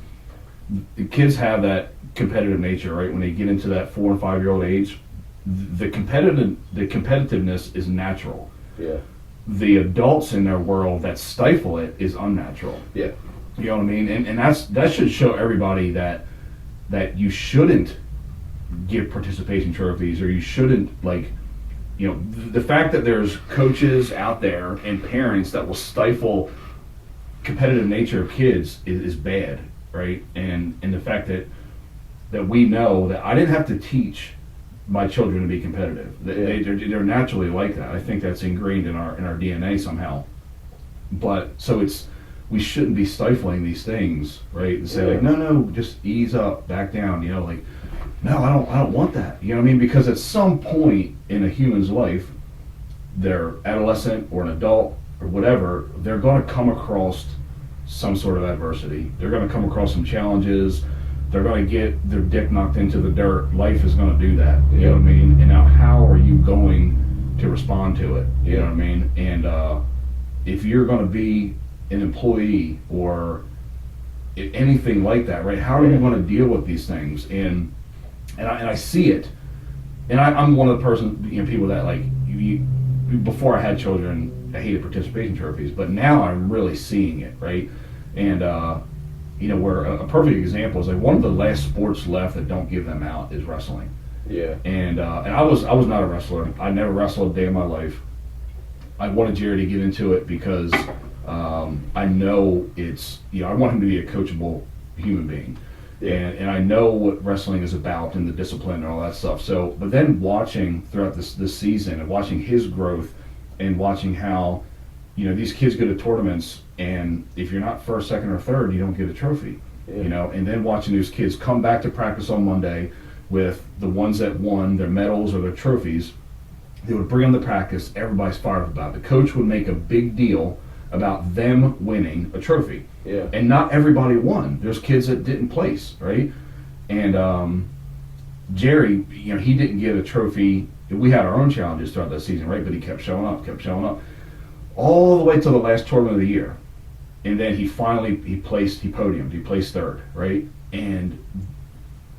the kids have that competitive nature, right? When they get into that 4 and 5 year old age, the competitiveness is natural. Yeah, The adults in their world that stifle it is unnatural. yeah, You know what I mean? And that should show everybody that you shouldn't give participation trophies, or you shouldn't the fact that there's coaches out there and parents that will stifle competitive nature of kids is bad, right? And the fact that we know that I didn't have to teach my children to be competitive. They're naturally like that. I think that's ingrained in our DNA somehow. But so we shouldn't be stifling these things, right? And say like, no, just ease up, back down. Like, no, I don't want that. You know what I mean? Because at some point in a human's life, they're adolescent or an adult or whatever, they're going to come across some sort of adversity. They're going to come across some challenges. They're going to get their dick knocked into the dirt. Life is going to do that. You know what I mean? And now, how are you going to respond to it? You know what I mean? And if you're going to be an employee or anything like that, right? How are you going to deal with these things? And I see it. And I'm one of the people that like before I had children, I hated participation trophies, but now I'm really seeing it, right? And where a perfect example is like one of the last sports left that don't give them out is wrestling. yeah, And I was not a wrestler. I never wrestled a day in my life. I wanted Jerry to get into it because I know I want him to be a coachable human being. Yeah. And I know what wrestling is about and the discipline and all that stuff. So, but then watching throughout this season and watching his growth and watching how, these kids go to tournaments and if you're not first, second, or third, you don't get a trophy. Yeah. And then watching these kids come back to practice on Monday with the ones that won their medals or their trophies. They would bring them to practice. Everybody's fired up about it. The coach would make a big deal about them winning a trophy. yeah, And not everybody won. There's kids that didn't place, right? And Jerry, he didn't get a trophy. We had our own challenges throughout that season, right? But he kept showing up, all the way till the last tournament of the year. And then he podiumed. He placed third, right? And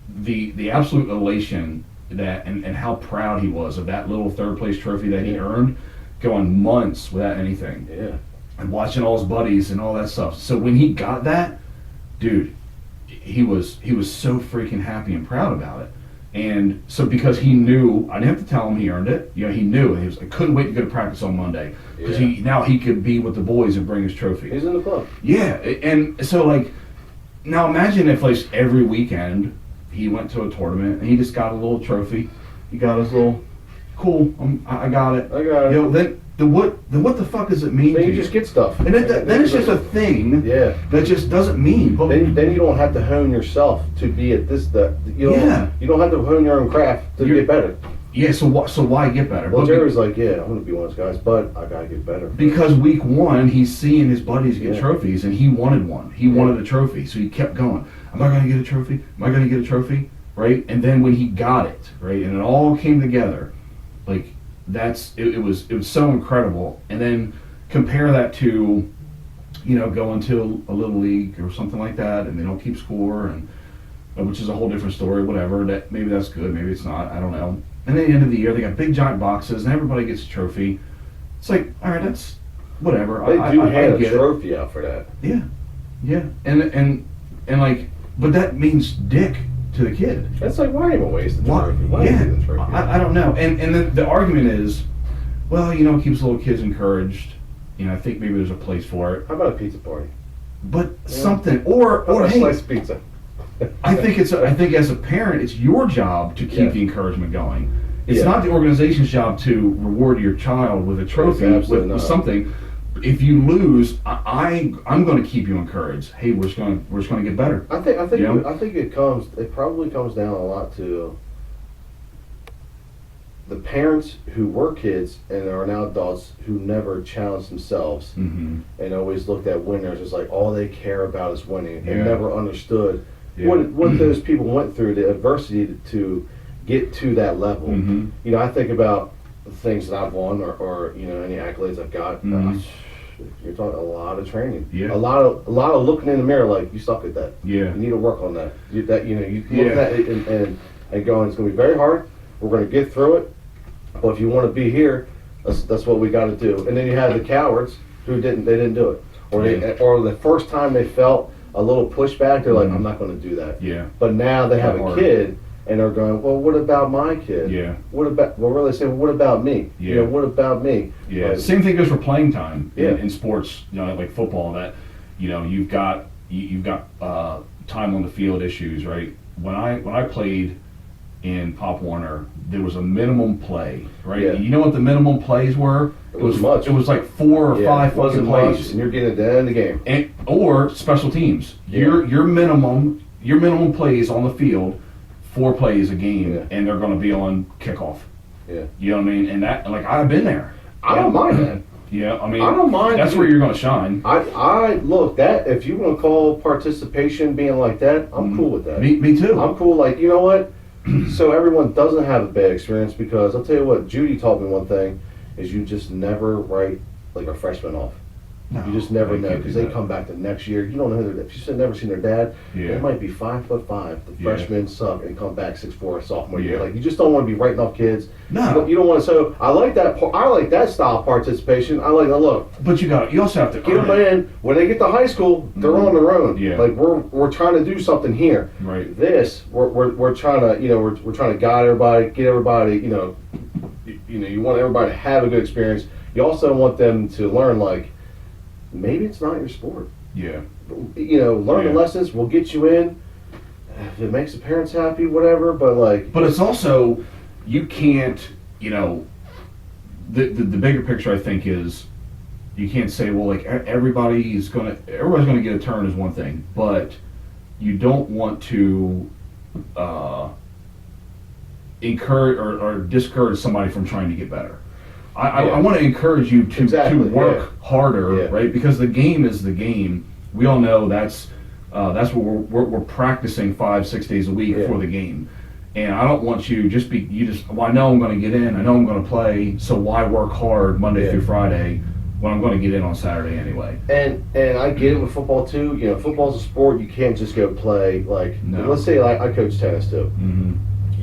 the absolute elation that and how proud he was of that little third place trophy that he earned, going months without anything. yeah. And watching all his buddies and all that stuff. So when he got that, dude, he was so freaking happy and proud about it. And so because he knew, I didn't have to tell him he earned it. He knew. I couldn't wait to go to practice on Monday because now he could be with the boys and bring his trophy. He's in the club. Yeah, and so like, now imagine if like every weekend he went to a tournament and he just got a little trophy. He got his little, cool, I got it. I got it. Then what the fuck does it mean Then to you just get stuff. And then it's just a thing Yeah. that just doesn't mean. But Then you don't have to hone yourself to be at this. You don't have to hone your own craft to get better. yeah, so why get better? Well, But Jerry's like, yeah, I'm gonna be one of those guys, but I gotta get better. because week one, he's seeing his buddies get Yeah. trophies, and he wanted one. He wanted a trophy, so he kept going. Am I going to get a trophy? Am I going to get a trophy? Right? And then when he got it, right, and it all came together, like it was so incredible. And then compare that to, going to a little league or something like that, and they don't keep score, and which is a whole different story. Whatever. That maybe that's good, maybe it's not. I don't know. And at the end of the year, they got big giant boxes, and everybody gets a trophy. It's like, all right, that's whatever. They do I hand a get it. trophy out for that. Yeah, and like, but that means dick to the kid. It's like, why even waste the Why- trophy? Why yeah, even the trophy? I don't know. And the argument is, well, you know, it keeps little kids encouraged. You know, I think maybe there's a place for it. How about a pizza party? But something, or How about a hey, slice of pizza? I think I think as a parent, it's your job to keep Yeah. the encouragement going. It's Yeah. not the organization's job to reward your child with a trophy, Absolutely with not. something. If you lose, I'm going to keep you encouraged. Hey, we're just going to get better. I think Yeah. it probably comes down a lot to the parents who were kids and are now adults who never challenged themselves Mm-hmm. and always looked at winners as like all they care about is winning Yeah. and never understood Yeah. what those people went through, the adversity to get to that level. Mm-hmm. You know, I think about the things that I've won or you know, any accolades I've got. Mhm. You're talking a lot of training. Yeah. A lot of looking in the mirror like you suck at that. Yeah. You need to work on that. You look Yeah. at it and going, it's going to be very hard. We're going to get through it. But if you want to be here, that's what we got to do. And then you have the cowards who didn't do it, or the first time they felt a little pushback, they're like, Mhm. I'm not going to do that. Yeah. But now they have a Hard. kid and they're going, well, what about my kid? Yeah. What about? Well, really say, well, what about me? You know, Yeah. what about me? Yeah, Like, same thing goes for playing time Yeah. in sports. You know, like football. That you know, you've got time on the field issues, right? When I played in Pop Warner, there was a minimum play, right? Yeah. You know what the minimum plays were? It was much. It was like 4 or yeah, 5 it wasn't fucking much, plays, and you're getting at the end of the game. and or special teams. Yeah. Your minimum plays on the field, 4 plays a game, Yeah. and they're going to be on kickoff. Yeah. You know what I mean? And that, like, I've been there. I don't mind that. Yeah, I mean, I don't mind That's you- where you're going to shine. I look that if you want to call participation being like that, I'm cool with that. Me too. I'm cool. Like, you know what? So everyone doesn't have a bad experience, because I'll tell you what, Judy taught me one thing is you just never write like a freshman off. No, You just never I know, can't because do they that. come back the next year. You don't know who they're. If you've never seen their dad, Yeah. they might be 5'5". The Yeah. freshmen suck and come back 6'4" sophomore year. Yeah. Like, you just don't want to be writing off kids. No. You don't want to. So I like that. I like that style of participation. I like that. Look, But you also have to get earn them it. in. When they get to high school, they're Mhm. on their own. Yeah. Like, we're trying to do something here. Right. This we're trying to, you know, we're trying to guide everybody, get everybody, you know, you want everybody to have a good experience. You also want them to learn, like, maybe it's not your sport. Yeah. You know, learn Yeah. the lessons. We'll get you in. If it makes the parents happy, whatever. But like, But it's also, you can't, you know, the bigger picture I think is, you can't say, well, like everybody's gonna get a turn is one thing, but you don't want to encourage or discourage somebody from trying to get better. I Yeah. want to encourage you to Exactly, work harder, Yeah. right? Because the game is the game. We all know that's what we're practicing 5-6 days a week Yeah. for the game. And I don't want you well, I know I'm going to get in, I know I'm going to play, so why work hard Monday Yeah. through Friday when I'm going to get in on Saturday anyway? and I get it with football too. You know, football's a sport. You can't just go play. Like, No. let's say like I coach tennis too. Mm-hmm.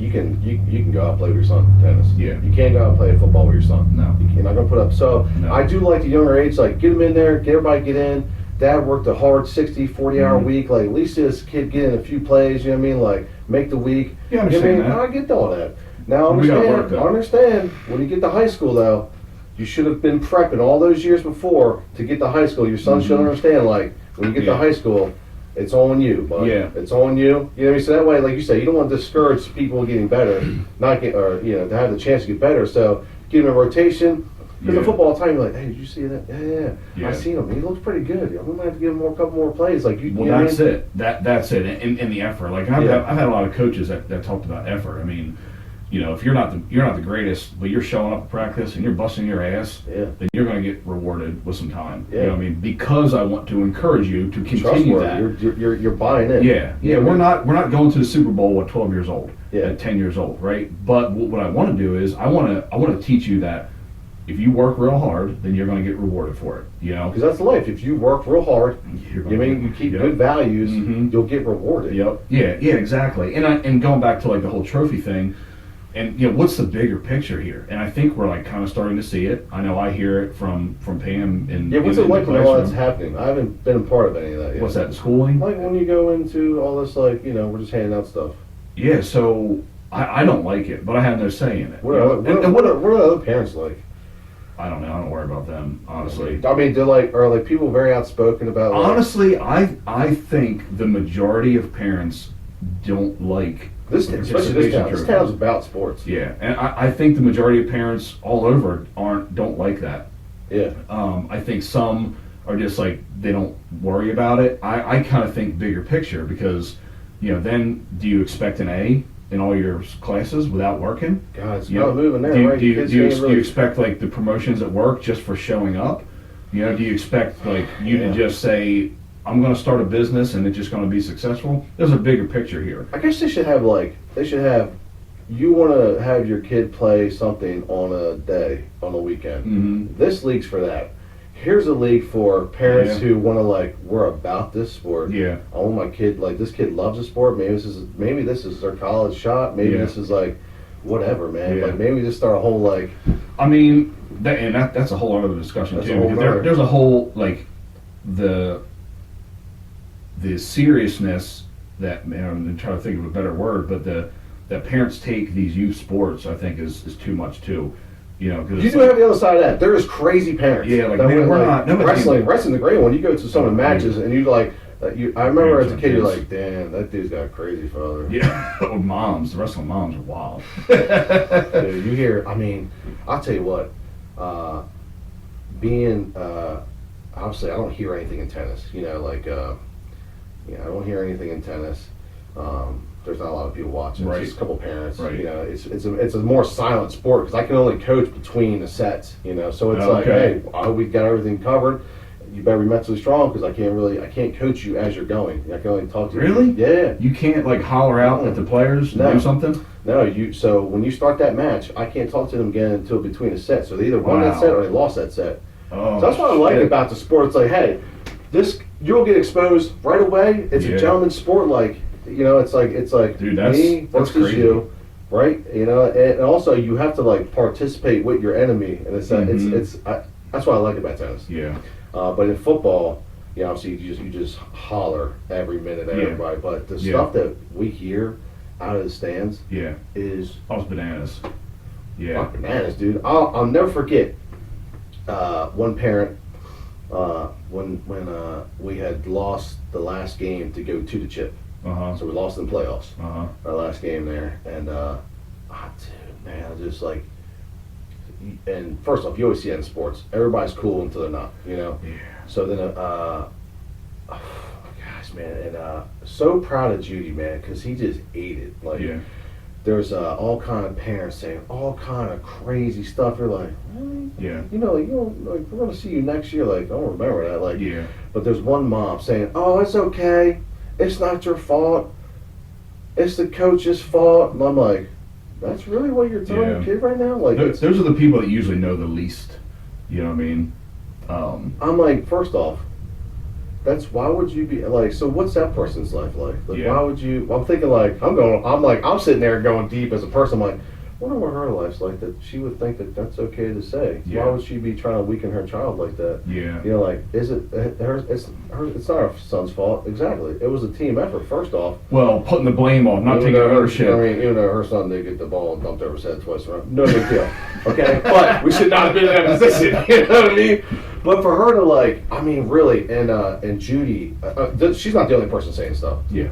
You can go out and play with your son tennis. Yeah. You can't go out and play football with your son. No. You're not gonna put up. So No. I do like the younger age, like get them in there, get everybody get in. Dad worked a hard 60, 40-hour Mhm. week. Like, at least this kid get in a few plays. You know what I mean? Like, make the week. Yeah, I You know what I understand mean? that. I get all that. Now We gotta work understand. though. I understand. When you get to high school though, you should have been prepping all those years before to get to high school. Your son should Mhm. understand. Like, when you get Yeah. to high school, it's on you, bud. Yeah. It's on you. You know what I mean? So that way, like you say, you don't want to discourage people getting better, not get, or, you know, to have the chance to get better. So give them a rotation. Because Yeah. in football time, you're like, hey, did you see that? Yeah. Yeah. I seen him. He looks pretty good. I'm gonna have to give him a couple more plays. Like you. Well, you know what I that's mean? it. That's it. And the effort. Like I've Yeah. had a lot of coaches that talked about effort. I mean, you know, if you're not the greatest, but you're showing up to practice and you're busting your ass, Yeah. then you're going to get rewarded with some time. You Yeah. know what I mean? Because I want to encourage you to continue Trustworthy. that. You're buying in. Yeah, You yeah. know what I We're not going to the Super Bowl at 12 years old, Yeah. at 10 years old, right? But what I want to do is I want to teach you that if you work real hard, then you're going to get rewarded for it. You know, Because that's life. If you work real hard, you're you mean you keep good values, Mhm. you'll get rewarded. Yep. Yeah, exactly. And going back to like the whole trophy thing, and you know, what's the bigger picture here? And I think we're like kind of starting to see it. I know I hear it from Pam and Yeah. What's in it the like when all that's classroom. happening? I haven't been a part of any of that yet. What's that? Schooling? Like when you go into all this, like, you know, we're just handing out stuff. Yeah, so I don't like it, but I have no say in it. What You know, are, what are other parents like? I don't know. I don't worry about them, honestly. I mean, are like people very outspoken about? Like, Honestly, I think the majority of parents don't like this, the especially this participation town. This trophy. town's about sports. Yeah, and I think the majority of parents all over don't like that. Yeah. I think some are just like they don't worry about it. I kind of think bigger picture because, then do you expect an A in all your classes without working? God, it's You not know, moving there, do you, right? do you, Kids do you, can't do really- you expect like the promotions at work just for showing up? Do you expect like you Yeah. to just say, I'm going to start a business and it's just going to be successful? There's a bigger picture here. I guess they should have. You want to have your kid play something on a day, on a weekend. Mm-hmm. This league's for that. Here's a league for parents Yeah. who want to we're about this sport. Yeah. I want my kid, this kid loves the sport. Maybe this is their college shot. Maybe Yeah. this is whatever, man. Yeah. Maybe we just start a whole I mean, that's a whole other discussion That's a too. whole Because nother- there's a whole the seriousness that I'm trying to think of a better word, but that parents take these youth sports, I think is too much too. Because You do have the other side of that. There is crazy parents. Yeah, like, that man, went, we're not- nobody's wrestling the great one. You go to some of the Oh, matches and you I remember as a Parents kid, are you're kids. like, damn, that dude's got a crazy father. yeah, moms, the wrestling moms are wild. Dude, you hear, I'll tell you what, obviously I don't hear anything in tennis, I don't hear anything in tennis. There's not a lot of people watching. Right. It's just a couple parents. Right. It's a more silent sport because I can only coach between the sets. So it's like, Okay. hey, I hope we got everything covered. You better be mentally strong because I can't coach you as you're going. I can only talk to you. Really? Yeah. You can't holler out at the players and No. do something? No, So when you start that match, I can't talk to them again until between the sets. So they either won that Wow. set or they lost that set. Oh, So that's what I like shit. about the sport. It's like, hey, you'll get exposed right away. It's Yeah. a gentleman's sport. It's like Dude, that's me versus crazy. you, right? And also you have to participate with your enemy, and Mhm. that's what I like about tennis. Yeah. But in football, obviously you just holler every minute at Yeah. everybody. But the Yeah. stuff that we hear out of the stands Yeah. is I was bananas. Yeah. fucking bananas, dude. I'll never forget one parent when we had lost the last game to go to the chip. Uh-huh. So we lost in the playoffs, Uh-huh. our last game there, and dude, man, just and first off, you always see that in sports. Everybody's cool until they're not, Yeah. So then, oh my gosh, man, and so proud of Judy, man, because he just ate it. Yeah. There's all kind of parents saying all kind of crazy stuff. You're like, really? Yeah. We're gonna see you next year. I don't remember that. Yeah. But there's one mom saying, "Oh, it's okay. It's not your fault. It's the coach's fault." And I'm like, "That's really what you're telling your Yeah. kid right now?" Those are the people that usually know the least. You know what I mean? I'm like, first off, why would you be so what's that person's life like? Yeah. Why would you? I'm thinking I'm sitting there going deep as a person. I'm like, I wonder what her life's like that she would think that that's okay to say. Yeah. Why would she be trying to weaken her child like that? Yeah. Is it her? It's not her son's fault. Exactly. It was a team effort. First off, Well, putting the blame off, not even taking though ownership. even though her son did get the ball and dumped over his head twice around, no big deal. Okay, but we should not have been in that position. You know what I mean? But for her to really, and Judy, she's not the only person saying stuff. Yeah.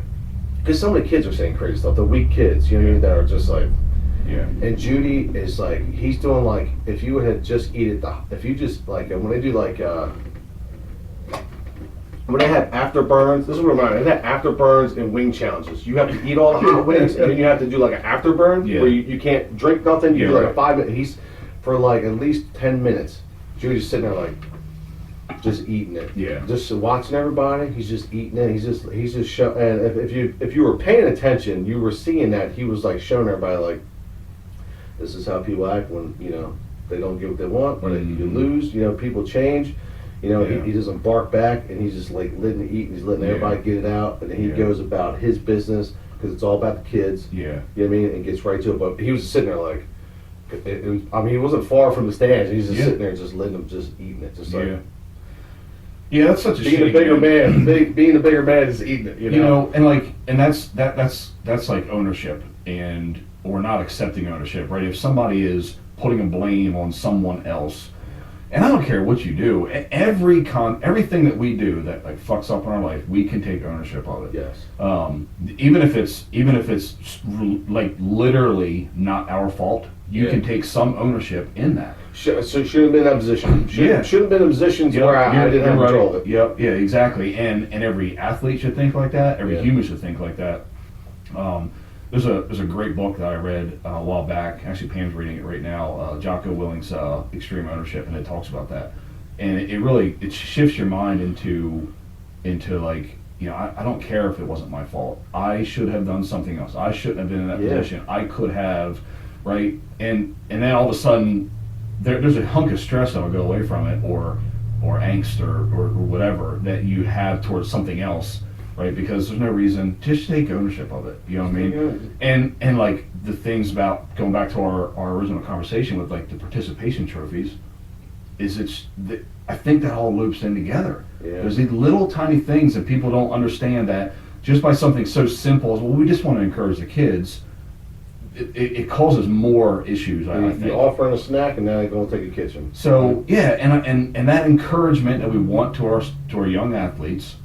Because some of the kids are saying crazy stuff. The weak kids, you know what I mean, that are just Yeah. And Judy is he's doing if you had just if you just when they do when they have afterburns, this is what I'm reminded. They have afterburns and wing challenges. You have to eat all the hot wings, and then you have to do an afterburn Yeah. where you can't drink nothing. You Yeah, do a right. 5 minute. He's for at least 10 minutes. Judy's sitting there just eating it. Yeah. Just watching everybody. He's just eating it. He's just showing. And if you were paying attention, you were seeing that he was showing everybody this is how people act when they don't get what they want, or you Mhm. lose. People change. Yeah. He doesn't bark back, and he's just letting it eat, and he's letting Yeah. everybody get it out, and then he Yeah. goes about his business because it's all about the kids. Yeah. You know what I mean? And gets right to it. But he was sitting there he wasn't far from the stands. He's just Yeah. sitting there, just letting them just eating it, just Yeah. Yeah, that's such a Being shame. a bigger man, being the bigger man is eating it. You know, and like, and that's like ownership, and or not accepting ownership, right? If somebody is putting a blame on someone else, and I don't care what you do, everything that we do that like fucks up in our life, we can take ownership of it. Yes. Even if it's like literally not our fault, you Yeah. can take some ownership in that. So shouldn't have been in that position. Yeah. Shouldn't have been in positions Yep, where I you're- didn't you're have right. control of it. Yep, yeah, exactly. And every athlete should think like that. Every Yeah. human should think like that. There's a great book that I read a while back. Actually, Pam's reading it right now. Jocko Willing's Extreme Ownership, and it talks about that. And it really shifts your mind into like, you know, I don't care if it wasn't my fault. I should have done something else. I shouldn't have been in that Yeah. position. I could have, right? And then all of a sudden, there's a hunk of stress that'll go away from it, or angst or whatever that you have towards something else, right? Because there's no reason. Just take ownership of it. You know what I mean? And like the things about going back to our original conversation with like the participation trophies, I think that all loops in together. Yeah. There's these little tiny things that people don't understand that just by something so simple as, well, we just want to encourage the kids, it causes more issues, I think. You offer them a snack and now they're going to take a kitchen. So yeah, and that encouragement that we want to our young athletes,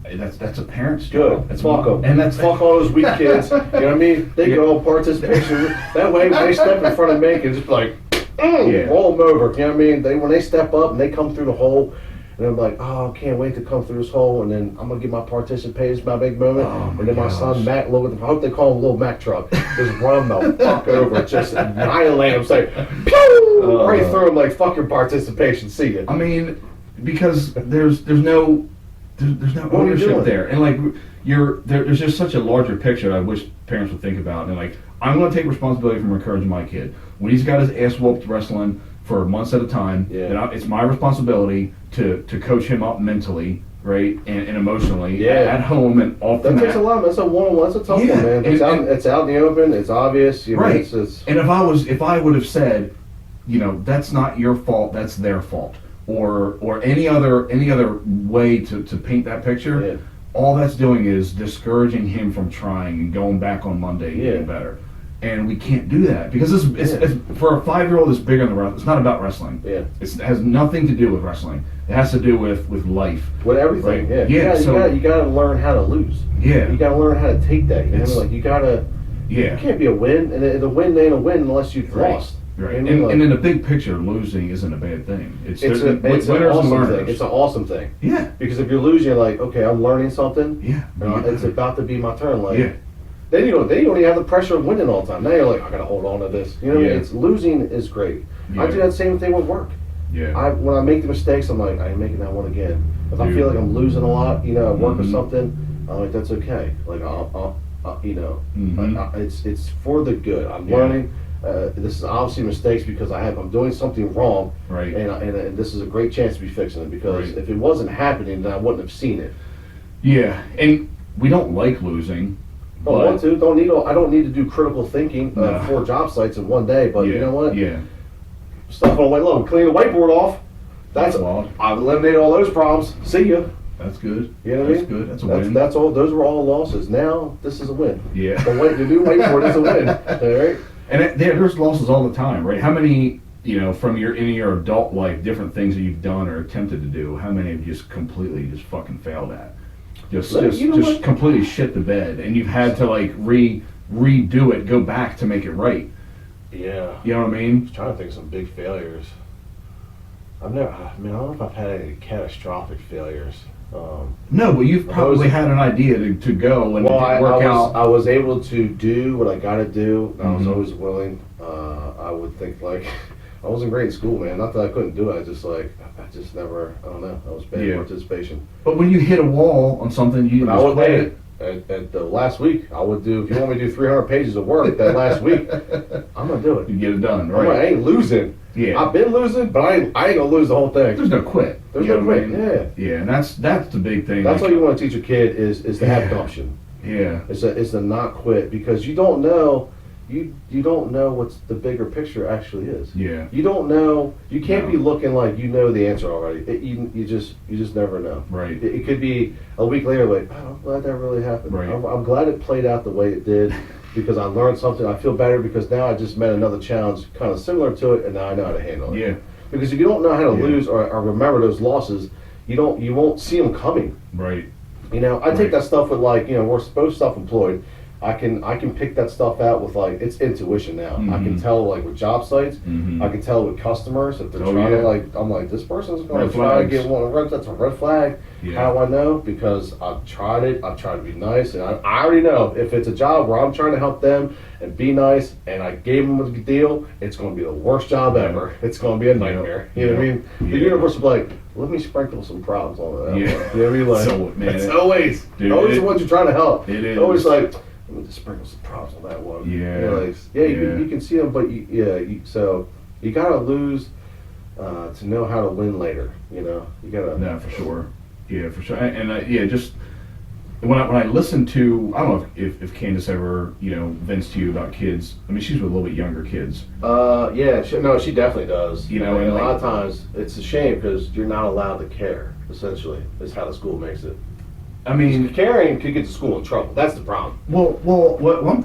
that's a parent's job. Good. That's Fuck them. and that's Fuck all those weak kids. You know what I mean? They get all participation. That way, when they step in front of me, it's just like, Yeah. roll them over. You know what I mean? When they step up and they come through the hole, and I'm like, oh, I can't wait to come through this hole, and then I'm gonna get my participation, my big moment, Oh, my and then my gosh. son Matt, I hope they call him Little Mac Truck, just run the fuck over, just annihilate him, say, pew, right through him, like fuck your participation, see ya. I mean, because there's no are you ownership doing? there, and like there's just such a larger picture I wish parents would think about, and like, I'm going to take responsibility for encouraging my kid when he's got his ass whooped wrestling for months at a time. Yeah. Then it's my responsibility to coach him up mentally, right, and emotionally, Yeah. at home and off the That mat. takes a lot. That's a one-on-one. That's a tough Yeah, one, man. It's, and- it's out in the open. It's obvious. You know, Right. it's And if I would have said, you know, that's not your fault, that's their fault, or any other way to paint that picture, Yeah. all that's doing is discouraging him from trying and going back on Monday and getting Yeah. better. And we can't do that because it's Yeah. for a 5-year-old it's bigger than wrestling. It's not about wrestling. Yeah. It has nothing to do with wrestling. It has to do with life. with everything. Right. Yeah. Yeah, You gotta learn how to lose. Yeah. You gotta learn how to take that. You know, It's- like you gotta. Yeah. You can't be a win, and the win ain't a win unless you've Right. lost. Right. You know what I mean? And Like, in the big picture, losing isn't a bad thing. it's there's an winners and awesome learners. thing. It's an awesome thing Yeah. because if you're losing, you're like, okay, I'm learning something. Yeah. It's about to be my turn. Like, Yeah. Then you don't even have the pressure of winning all the time. Now you're like, I gotta hold on to this. You know what I Yeah. mean? It's losing is great. I Yeah. do that same thing with work. Yeah. When I make the mistakes, I'm like, I ain't making that one again. If I Dude. feel like I'm losing a lot, you know, at work or Mhm. something, I'm like, that's okay. Like, you know, Mhm. it's for the good. I'm Yeah. learning. This is obviously mistakes because I'm doing something wrong, Right. and this is a great chance to be fixing it because Right. if it wasn't happening, then I wouldn't have seen it. Yeah. And we don't like losing. Don't want to. I don't need to do critical thinking No. 4 job sites in one day. But yeah, you know what? Yeah. Stuff on the way low. Clean the whiteboard off. That's Well, I've eliminated all those problems. See ya. that's good. You know what I That's mean? good. That's a win. That's all. Those were all losses. Now this is a win. Yeah. The new whiteboard is a win. All right. And there's losses all the time, right? How many, you know, from in your adult life, different things that you've done or attempted to do, how many have you just completely just fucking failed at? Just You know what? completely shit the bed, and you've had to like redo it, go back to make it right. Yeah. You know what I mean? I'm trying to think of some big failures. I don't know if I've had any catastrophic failures. No, but you've probably had an idea to go and Well, it didn't work out. I was able to do what I got to do. I was Mhm. always willing. I would think like I wasn't great in school, man. Not that I couldn't do it. I just never. I don't know. I was bad Yeah. participation. But when you hit a wall on something, you But I just would quit hey, it. at the last week, I would do. If you want me to do 300 pages of work that last week, I'm gonna do it. You get it done, I'm like, I right? ain't losing. Yeah. I've been losing, but I ain't gonna lose the whole thing. There's no quit. There's You know no what I quit. mean? Yeah. Yeah, and that's the big thing. That's like, all you want to teach a kid is to have Yeah. gumption. Yeah. It's to not quit because you don't know you don't know what's the bigger picture actually is. Yeah. You don't know. You can't No. be looking like you know the answer already. You just never know. Right. It could be a week later, like, oh, I'm glad that really happened. Right. I'm glad it played out the way it did because I learned something. I feel better because now I just met another challenge kind of similar to it, and now I know how to handle it. Yeah. Because if you don't know how to Yeah. lose or remember those losses, you won't see them coming. Right. You know, I Right. take that stuff with like, we're both self-employed. I can pick that stuff out with like it's intuition now. I can Mhm. tell like with job sites. Mhm. I can tell with customers if they're Oh, trying yeah. to like. I'm like, this person's going Red to try to flags. get one. That's a red flag. Yeah. How do I know? Because I've tried it. I've tried to be nice, and I already know if it's a job where I'm trying to help them and be nice, and I gave them a deal, it's going to be the worst job Yeah. ever. It's going to be a nightmare. You know what I mean? The Yeah. universe will be like, let me sprinkle some problems on that. Yeah. one. You know what I mean? Like, So, man, it's always dude, always it- the ones you're trying to help. it is. Always like, let me just sprinkle some problems on that one. Yeah. You're like, yeah, Yeah. You can see them, but so you gotta lose to know how to win later. You know, you gotta. No, for sure. Yeah, for sure. And yeah, just when I listen to, I don't know if Candace ever vents to you about kids. I mean, she's with a little bit younger kids. Yeah, she definitely does. You know, and and a like- lot of times it's a shame because you're not allowed to care. Essentially, is how the school makes it. I mean, Caring could get the school in trouble. That's the problem. well,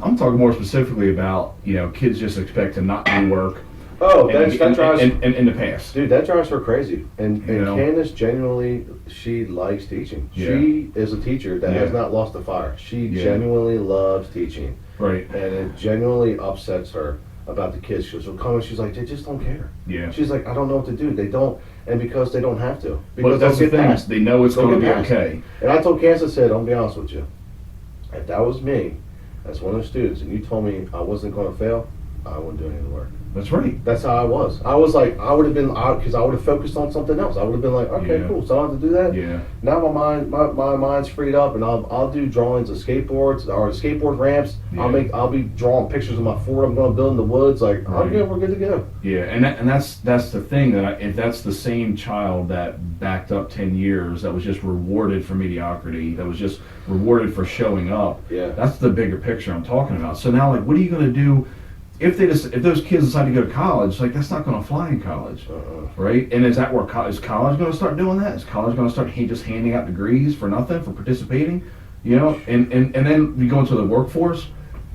I'm talking more specifically about kids just expect to not do work. Oh, and, that drives. in the past. Dude, that drives her crazy. And You know? Candace genuinely, she likes teaching. Yeah. She is a teacher that has Yeah. not lost the fire. She Yeah. genuinely loves teaching. Right. And it genuinely upsets her about the kids. She'll come and she's like, they just don't care. Yeah. She's like, I don't know what to do. They don't. And because they don't have to. But Because that's the they'll get thing. past. They know it's They'll going to get be past. okay. And I told Candace, I said, I'll be honest with you. If that was me, as one of the students, and you told me I wasn't going to fail, I wouldn't do any of the work. That's right. That's how I was. I was like, I would have been out because I would have focused on something else. I would have been like, okay, Yeah. cool. So I don't have to do that. Yeah. Now my mind's freed up, and I'll do drawings of skateboards or skateboard ramps. Yeah. I'll be drawing pictures of my fort I'm going to build in the woods. Like, Right. okay, we're good to go. Yeah, and that's the thing that if that's the same child that backed up 10 years, that was just rewarded for mediocrity, that was just rewarded for showing up. Yeah. That's the bigger picture I'm talking about. So now, like, what are you going to do if those kids decide to go to college? Like, that's not going to fly in college, right? And is that where is college going to start doing that? Is college going to start just handing out degrees for nothing for participating? And then you go into the workforce,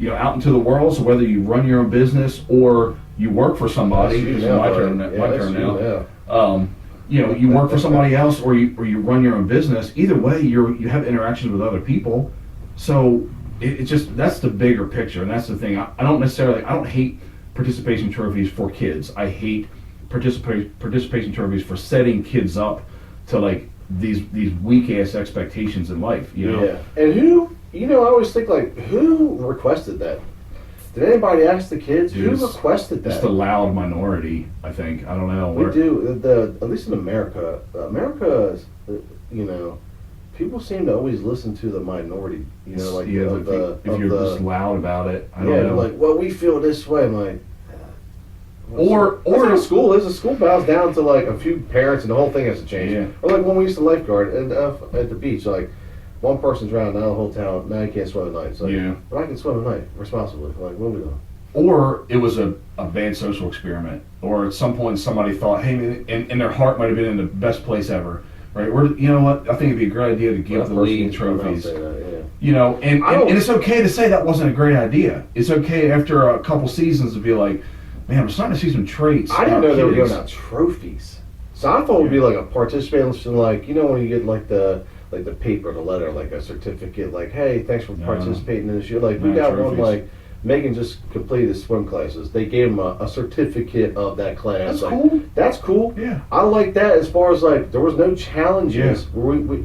out into the world. So whether you run your own business or you work for somebody, That's you it's now, my bud. turn. Yeah, My that's turn you now. now. You work for somebody else or you run your own business. Either way, you have interactions with other people. So it's just that's the bigger picture, and that's the thing. I don't hate participation trophies for kids. I hate participation trophies for setting kids up to like these weak ass expectations in life. Yeah. And who? I always think like, who requested that? Did anybody ask the kids? Dude, Who it's- requested that? It's the loud minority. I think. I don't know. We do. At least in America, people seem to always listen to the minority. If you're just loud about it, I don't know. like, well, we feel this way. I'm like, Or- that's how school is. The school bows down to like a few parents, and the whole thing has to change. Yeah. Or like when we used to lifeguard at the beach, like one person's drowned, now the whole town, now you can't swim at night. It's like, Yeah. but I can swim at night responsibly. Like, what are we doing? Or it was a bad social experiment. Or at some point somebody thought, hey, man, and their heart might have been in the best place ever. Right? Or, you know what? I think it'd be a great idea to give That the person league needs to come out and trophies. say that, yeah. And I don't- it's okay to say that wasn't a great idea. It's okay after a couple seasons to be like, man, I'm starting to see some traits. I didn't in know our they were kids." giving out trophies. So I thought it would be like a participation, like when you get like the paper, the letter, like a certificate, like, hey, thanks for No. participating in this year. Like we No, got one, trophies. like Megan just completed swim classes. They gave him a certificate of that class. That's like, cool. That's cool. Yeah. I like that as far as like there was no challenges.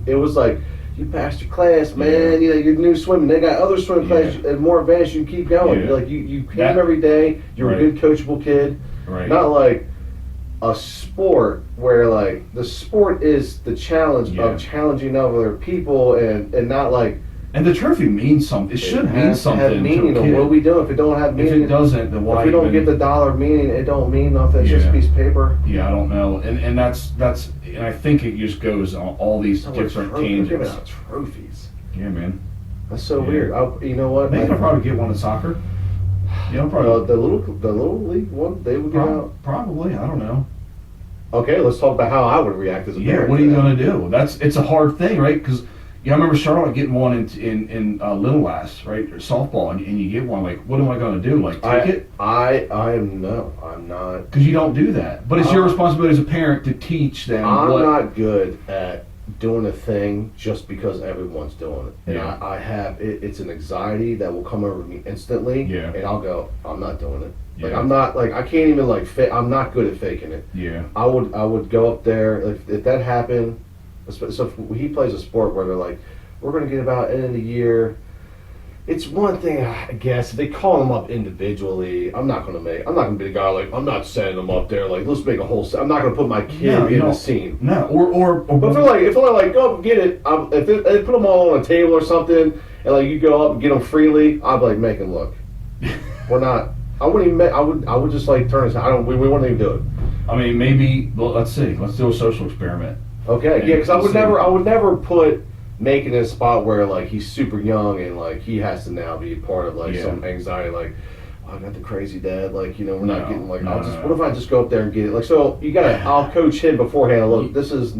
It was like you passed your class, man. Yeah. You're new swimming. They got other swim classes and more advanced. You keep going. Yeah. Like you came That- every day. You're Right. a good coachable kid. Right. Not like a sport where like the sport is the challenge Yeah. of challenging other people and not like And the trophy means something. It should mean has to something have to meaning. a Of kid. what we do if it don't have If meaning. it doesn't, then why if we don't even- give the dollar meaning, it don't mean nothing. It's just a Yeah. piece of paper. Yeah, I don't know. And that's and I think it just goes on all these So different we're giving tangents. out trophies. Yeah, man. That's so Yeah. weird. You know what? They could probably get one in soccer. Yeah, probably. The little league one, they would get out. Probably. I don't know. Okay, let's talk about how I would react as a Yeah, parent. what are you to that. gonna do? It's a hard thing, right? Because I remember Charlotte getting one in Little Lass, right, or softball, and you get one. Like, what am I gonna do? Like, take it? I'm not. Because you don't do that. But it's your responsibility as a parent to teach them. I'm what, not good at doing a thing just because everyone's doing it. And Yeah. I have it's an anxiety that will come over me instantly. Yeah. And I'll go, I'm not doing it. Like Yeah. I'm not like I can't even like I'm not good at faking it. Yeah. I would go up there if that happened. So if he plays a sport where they're like, we're gonna get about end of the year. It's one thing, I guess, if they call them up individually, I'm not gonna be the guy like, I'm not sending them up there like, let's make a whole. I'm not gonna put my kid No, in no. the scene. No. Or But if they're like, go up and get it, if they put them all on a table or something, and like you go up and get them freely, I'd be like, make them look. We're not. I wouldn't even. I would just like turn. We wouldn't even do it. I mean, maybe. Well, let's see. Let's do a social experiment. Okay. And Yeah, because I would see. never. I would never put making a spot where like he's super young and like he has to now be part of like Yeah. some anxiety like. I got the crazy dad, like, you know, we're not No, getting like, no, I'll just, no. what if I just go up there and get it? Like, so you gotta, I'll coach him beforehand. Look, this is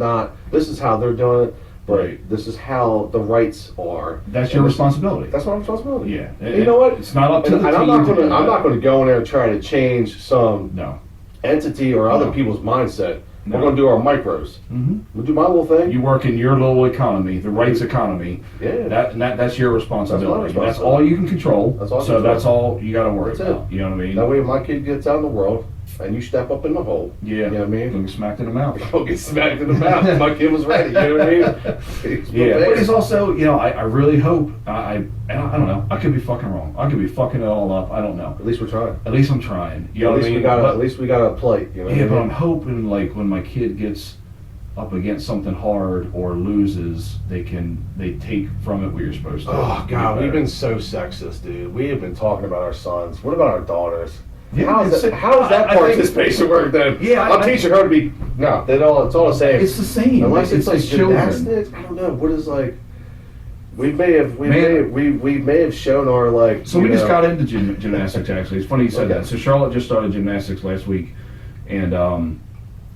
how they're doing it, but Right. this is how the rights are. That's And your this- responsibility. That's my responsibility. Yeah. And you know what? It's not up to And the I'm team not to do gonna, I'm that. not gonna go in there and try to change some No. entity or other No. people's mindset. No. We're gonna do our micros. Mm-hmm. We'll do my little thing. You work in your little economy, the rights economy. Yeah. That's your responsibility. That's responsibility. all you can control. That's all I so can that's control. all you got to worry That's about. it. You know what I mean? That way, when my kid gets out in the world, and you step up in the hole. Yeah. You know what I mean? Don't get smacked in the mouth. Don't get smacked in the mouth. My kid was ready. You know what I mean? He's Yeah, but prepared. it's also, I really hope, I don't know, I could be fucking wrong. I could be fucking it all up. I don't know. At least we're trying. At least I'm trying. You know At what I least mean? at least we got a plate. You know Yeah, what but I I'm mean? hoping, like, when my kid gets up against something hard or loses, they take from it what you're supposed to. Oh Get God, we've better. been so sexist, dude. We have been talking about our sons. What about our daughters? Yeah, how is it's- that I think- participation work then? Yeah, I'm I- teaching her to be no. It's all the same. It's the same. Unless it's like children. gymnastics. I don't know. What is like? We may have Man. we may have shown our like. So we just got into gymnastics, actually. It's funny you said Okay. that. So Charlotte just started gymnastics last week, and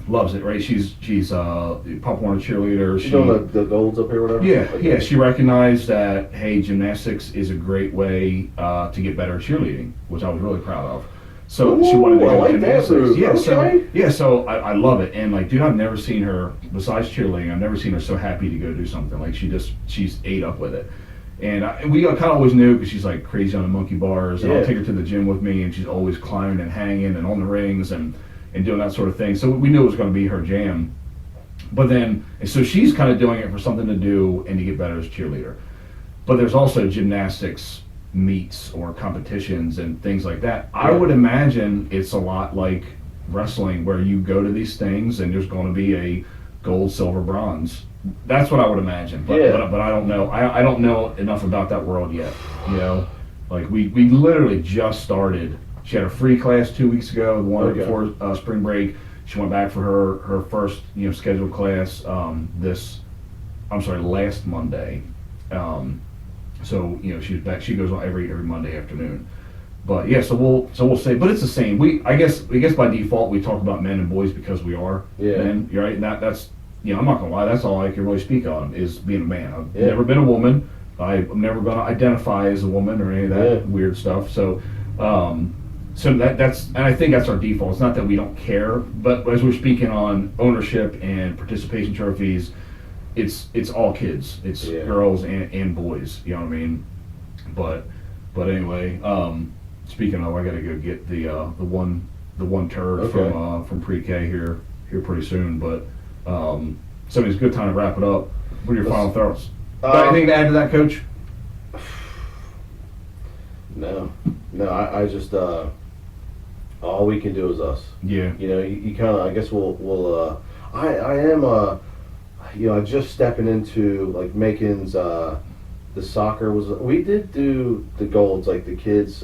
loves it, right? She's Pop Warner cheerleader. She's doing the golds up here, or whatever. Yeah, Okay. yeah. She recognized that, hey, gymnastics is a great way to get better at cheerleading, which I was really proud of. So she wanted to Ooh, I go like to that gymnastics. move. Yeah, Okay. so I love it. And like, dude, I've never seen her, besides cheerleading, I've never seen her so happy to go do something. Like, she's ate up with it. And we kind of always knew, because she's like crazy on the monkey bars, and Yeah. I'll take her to the gym with me, and she's always climbing and hanging and on the rings and doing that sort of thing. So we knew it was going to be her jam. But then, and so she's kind of doing it for something to do and to get better as a cheerleader. But there's also gymnastics meets or competitions and things like that. I Yeah. would imagine it's a lot like wrestling, where you go to these things and there's going to be a gold, silver, bronze. That's what I would imagine. But Yeah. but I don't know. I don't know enough about that world yet. You know, like we literally just started. She had a free class 2 weeks ago, the one Okay. before spring break. She went back for her first scheduled class last Monday. So she's back. She goes on every Monday afternoon. But yeah, so we'll say, but it's the same. I guess by default we talk about men and boys because we are men. You're right. And that's I'm not gonna lie. That's all I can really speak on is being a man. I've never been a woman. I'm never gonna identify as a woman or any of that weird stuff. So. So that's and I think that's our default. It's not that we don't care, but as we're speaking on ownership and participation trophies, it's all kids. It's girls and boys. You know what I mean? But anyway, speaking of, I got to go get the one turd from pre-K here pretty soon. But so it's a good time to wrap it up. What are your final thoughts? Got anything to add to that, Coach? No, I just all we can do is us. Yeah. You kind of. I guess we'll. I am just stepping into like Macon's. The soccer was. We did do the golds, like the kids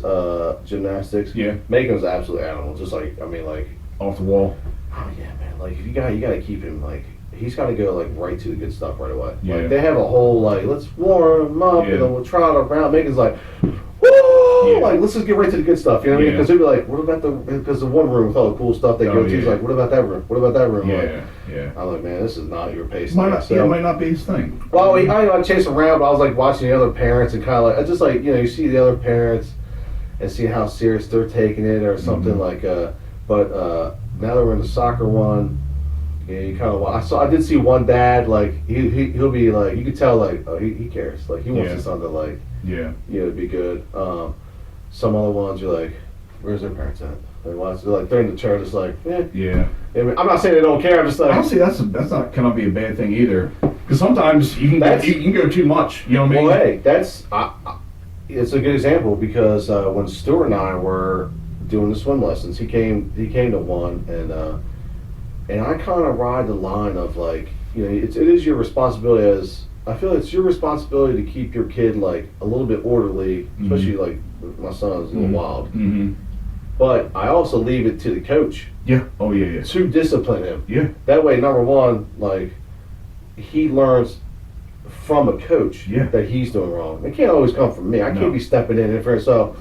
gymnastics. Yeah. Macon's absolutely animal. Just like like. Off the wall. Oh yeah, man. Like you got to keep him like. He's got to go like right to the good stuff right away. Yeah. Like they have a whole like let's warm him up Yeah. and then we'll trot around. Macon's like, woo! oh, Yeah. like let's just get right to the good stuff. You know what I mean? Yeah. Because they'd be like, what about because the one room with all the cool stuff they Oh, go to is yeah. like, what about that room? What about that room? Like, Yeah. I'm like, man, this is not your pace. Might not, So- yeah, might not be his thing. Well, I chase around, but I was like watching the other parents and kind of like I just like you see the other parents and see how serious they're taking it or something like. But now that we're in the soccer one, yeah, you kind of. I did see one dad like he'll be like you could tell like oh he cares like he wants Yeah. his son to like Yeah. to be good. Some other ones you're like, where's their parents at? They watch they're like they're in the church. It's like Yeah. I mean, I'm not saying they don't care. I'm just like Honestly, that's not gonna be a bad thing either. Because sometimes you can you can go too much. You know what I mean? well, hey, that's it's a good example because when Stuart and I were doing the swim lessons, he came to one, and I kind of ride the line of like it is your responsibility as I feel it's your responsibility to keep your kid like a little bit orderly, especially like my son is a little wild. Mm-hmm. But I also leave it to the coach Yeah. Oh yeah. Yeah. to discipline him. Yeah. That way, number one, like he learns from a coach Yeah. that he's doing wrong. It can't always come from me. I No. can't be stepping in and so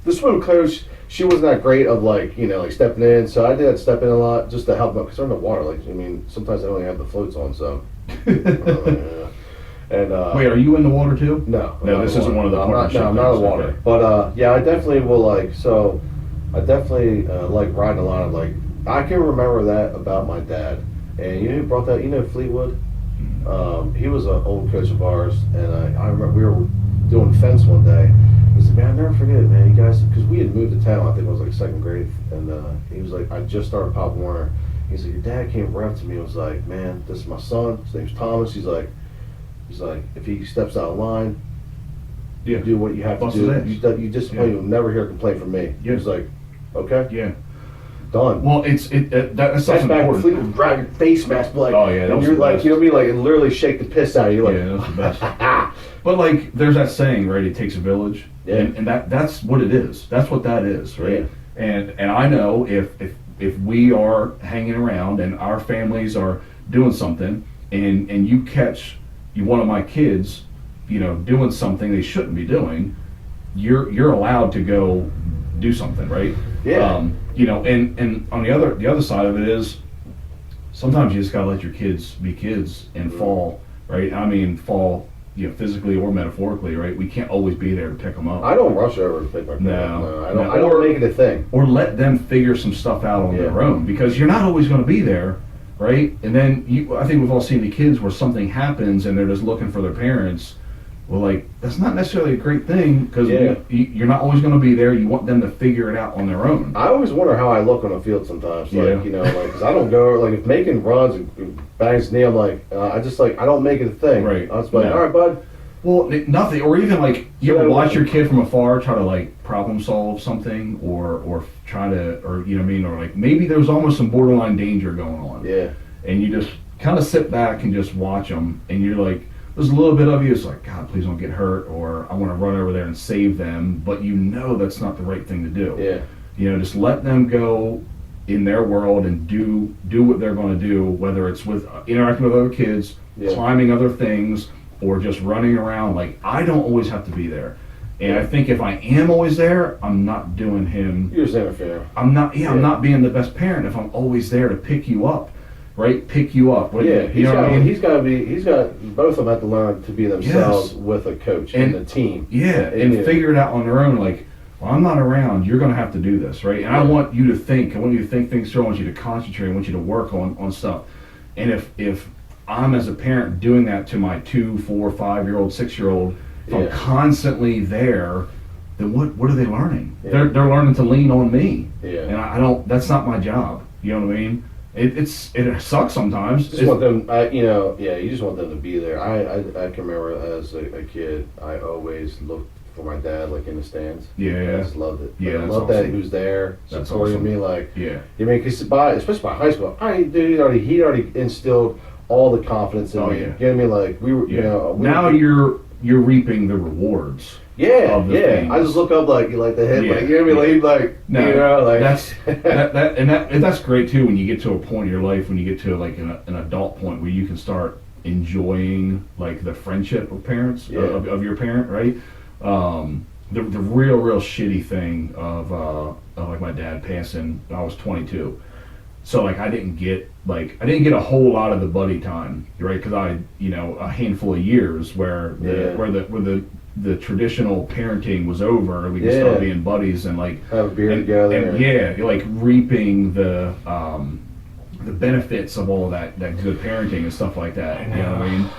the swim coach, she wasn't that great of like like stepping in. So I did step in a lot just to help them because they're in the water. Like I mean, sometimes they only have the floats on. So and Wait, are you in the water too? no, No, I'm this not isn't one of the I'm not, partnership no, I'm not in things, the water. okay. But yeah, I definitely will like. So I definitely like riding a lot of like. I can remember that about my dad, and you know who brought that? You know Fleetwood. He was an old coach of ours, and I remember we were doing fence one day. He said, "Man, I never forget it, man. You guys, because we had moved to town. I think it was like second grade, and he was like, I just started Pop Warner. He said, your dad came right up to me and was like, man, this is my son. His name's Thomas. He's like, if he steps out of line, Yeah. you do what you have Bust to his do. ass. You discipline. Yeah. You'll never hear a complaint from me. He Yeah. was like, okay, Yeah. done. Well, that's That's something back when important. Fleetwood grab your face mask, like, Oh, yeah, that and was you're the like, best. you know what I mean, like, and literally shake the piss out of you, like, Yeah, that's the best. But like, there's that saying, right? It takes a village, Yeah. and that's what it is. That's what that is, right? And I know if we are hanging around and our families are doing something, and you catch one of my kids, doing something they shouldn't be doing, you're allowed to go do something, right? Yeah. And on the other side of it is sometimes you just gotta let your kids be kids and fall, right? I mean, fall, physically or metaphorically, right? We can't always be there to pick them up. I don't rush over to pick my kid No. up. No, I No. don't. I don't make it a thing. Or let them figure some stuff out on their Yeah. own, because you're not always going to be there, right? And then I think we've all seen the kids where something happens and they're just looking for their parents. Well, like, that's not necessarily a great thing, because Yeah. you're not always going to be there. You want them to figure it out on their own. I always wonder how I look on the field sometimes. Like, Yeah. because I don't go, like, if Macon runs and bangs knee, I'm like, I just, like, I don't make it a thing. Right. I was like, No. all right, bud. Well, nothing, or even like you So ever that- watch your kid from afar try to like problem solve something, or try to, or you know what I mean, or like maybe there's almost some borderline danger going on, Yeah. and you just kind of sit back and just watch them, and you're like, there's a little bit of you is like, God, please don't get hurt, or I want to run over there and save them, but that's not the right thing to do. Yeah. Just let them go in their world and do what they're going to do, whether it's with interacting with other kids, Yeah. climbing other things, or just running around. Like, I don't always have to be there. And I think if I am always there, I'm not doing him. You just interfere. I'm not Yeah. being the best parent if I'm always there to pick you up, right? Pick you up. What- Yeah. you know what I mean? He's got, both of them have to learn to be themselves Yes. with a coach And- and a team. Yeah, and Yeah. figure it out on their own. Like, well, I'm not around. You're going to have to do this, right? And I want you to think. I want you to think things through. I want you to concentrate. I want you to work on stuff. And if I'm as a parent doing that to my 2, 4, 5-year-old, 6-year-old, if I'm Yeah. constantly there, then what are they learning? Yeah. They're learning to lean on me. Yeah. And I don't. That's not my job. You know what I mean? It sucks sometimes. Just want them, you just want them to be there. I can remember as a kid, I always looked for my dad, like in the stands. Yeah. I just loved it. Yeah, I that's love that awesome. he was there That's supporting awesome. me. Like, Yeah. I mean, because especially by high school, he already instilled all the confidence in Oh, me. yeah. You know what I mean? Like we were, Yeah. we Now were, you're reaping the rewards. yeah, of the yeah. things. I just look up like the head, Yeah, like you know what I mean? Like No, like that's and that's great too when you get to a point in your life when you get to like an adult point where you can start enjoying like the friendship of parents Yeah. of your parent, right? the real shitty thing of like my dad passing when I was 22. So like I didn't get a whole lot of the buddy time, right? Because I, a handful of years where the traditional parenting was over, we could start being buddies and like have a beer together. And you're like reaping the benefits of all that good parenting and stuff like that. You know what I mean?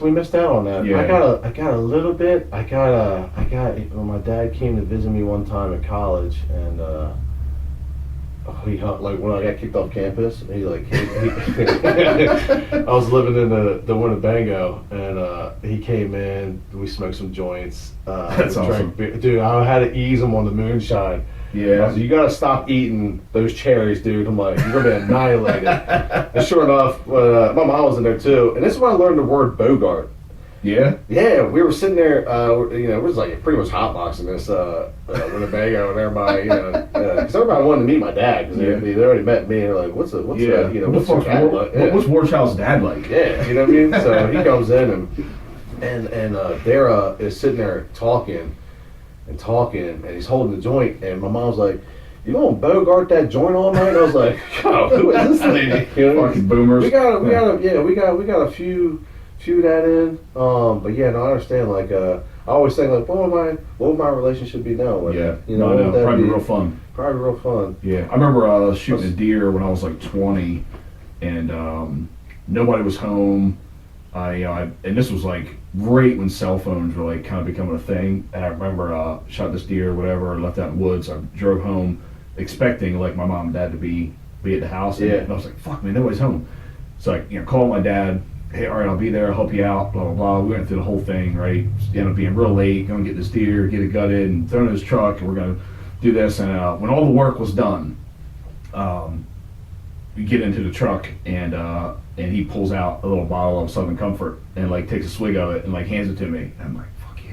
We missed out on that. Yeah. I got a little bit. I got when my dad came to visit me one time at college, and he like when I got kicked off campus, I was living in the Winnebago, and he came in. We smoked some joints. That's awesome. Dude, I had to ease him on the moonshine. Yeah. I was like, you gotta stop eating those cherries, dude. I'm like, you're gonna be annihilated. And sure enough, my mom was in there too, and this is when I learned the word Bogart. Yeah. Yeah, we were sitting there, it was like pretty much hotboxing this Winnebago, and everybody, because everybody wanted to meet my dad because they already met me. And they're like, what's your dad like? What's War Child's dad like? Yeah, you know what I mean. So he comes in and Dara is sitting there talking, and he's holding the joint, and my mom's like, "You gonna Bogart that joint all night?" And I was like, "Yo, who is this lady?" You know, fucking boomers. We got a few that in. But yeah, no, I understand. Like, I always think like, what would my relationship be now? Like, Yeah, what would that probably be? real fun. Probably real fun. Yeah, I remember shooting a deer when I was like 20, and nobody was home. And this was like right when cell phones were like kind of becoming a thing. And I remember shot this deer or whatever, left out in the woods. I drove home expecting like my mom and dad to be at the house. And I was like, fuck man, nobody's home. So I called my dad. Hey, all right, I'll be there. I'll help you out. Blah blah blah. We went through the whole thing. Right, ended up being real late. Going to get this deer, get it gutted, and throw it in his truck, and we're gonna do this. And when all the work was done, we get into the truck, and he pulls out a little bottle of Southern Comfort and like takes a swig of it and like hands it to me. And I'm like, fuck yeah,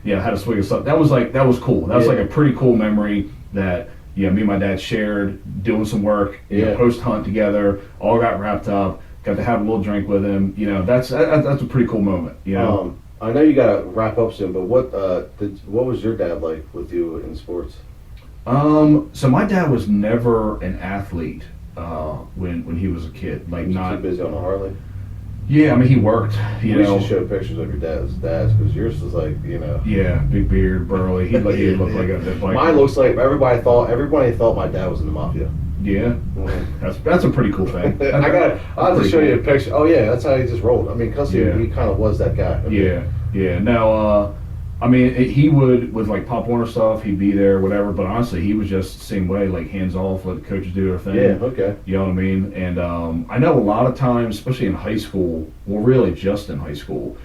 yeah. I had a swig of stuff. That was cool. That was like a pretty cool memory that me and my dad shared doing some work, post hunt together. All got wrapped up. Got to have a little drink with him. That's a pretty cool moment. I know you gotta wrap up soon, but what was your dad like with you in sports? So my dad was never an athlete when he was a kid. Like not too busy on a Harley. Yeah, I mean he worked. We should show pictures of your dad's because yours was like Yeah, big beard, burly. He looked like a Mine looks like everybody thought my dad was in the mafia. Yeah, that's a pretty cool thing. I'll have to show you a picture. Oh yeah, that's how he just rolled. I mean, because he kind of was that guy. Yeah. Now, I mean, he would with like Pop Warner stuff. He'd be there, whatever. But honestly, he was just the same way, like hands off, let the coaches do their thing. Yeah. Okay. You know what I mean? And I know a lot of times, especially in high school, well, really just in high school,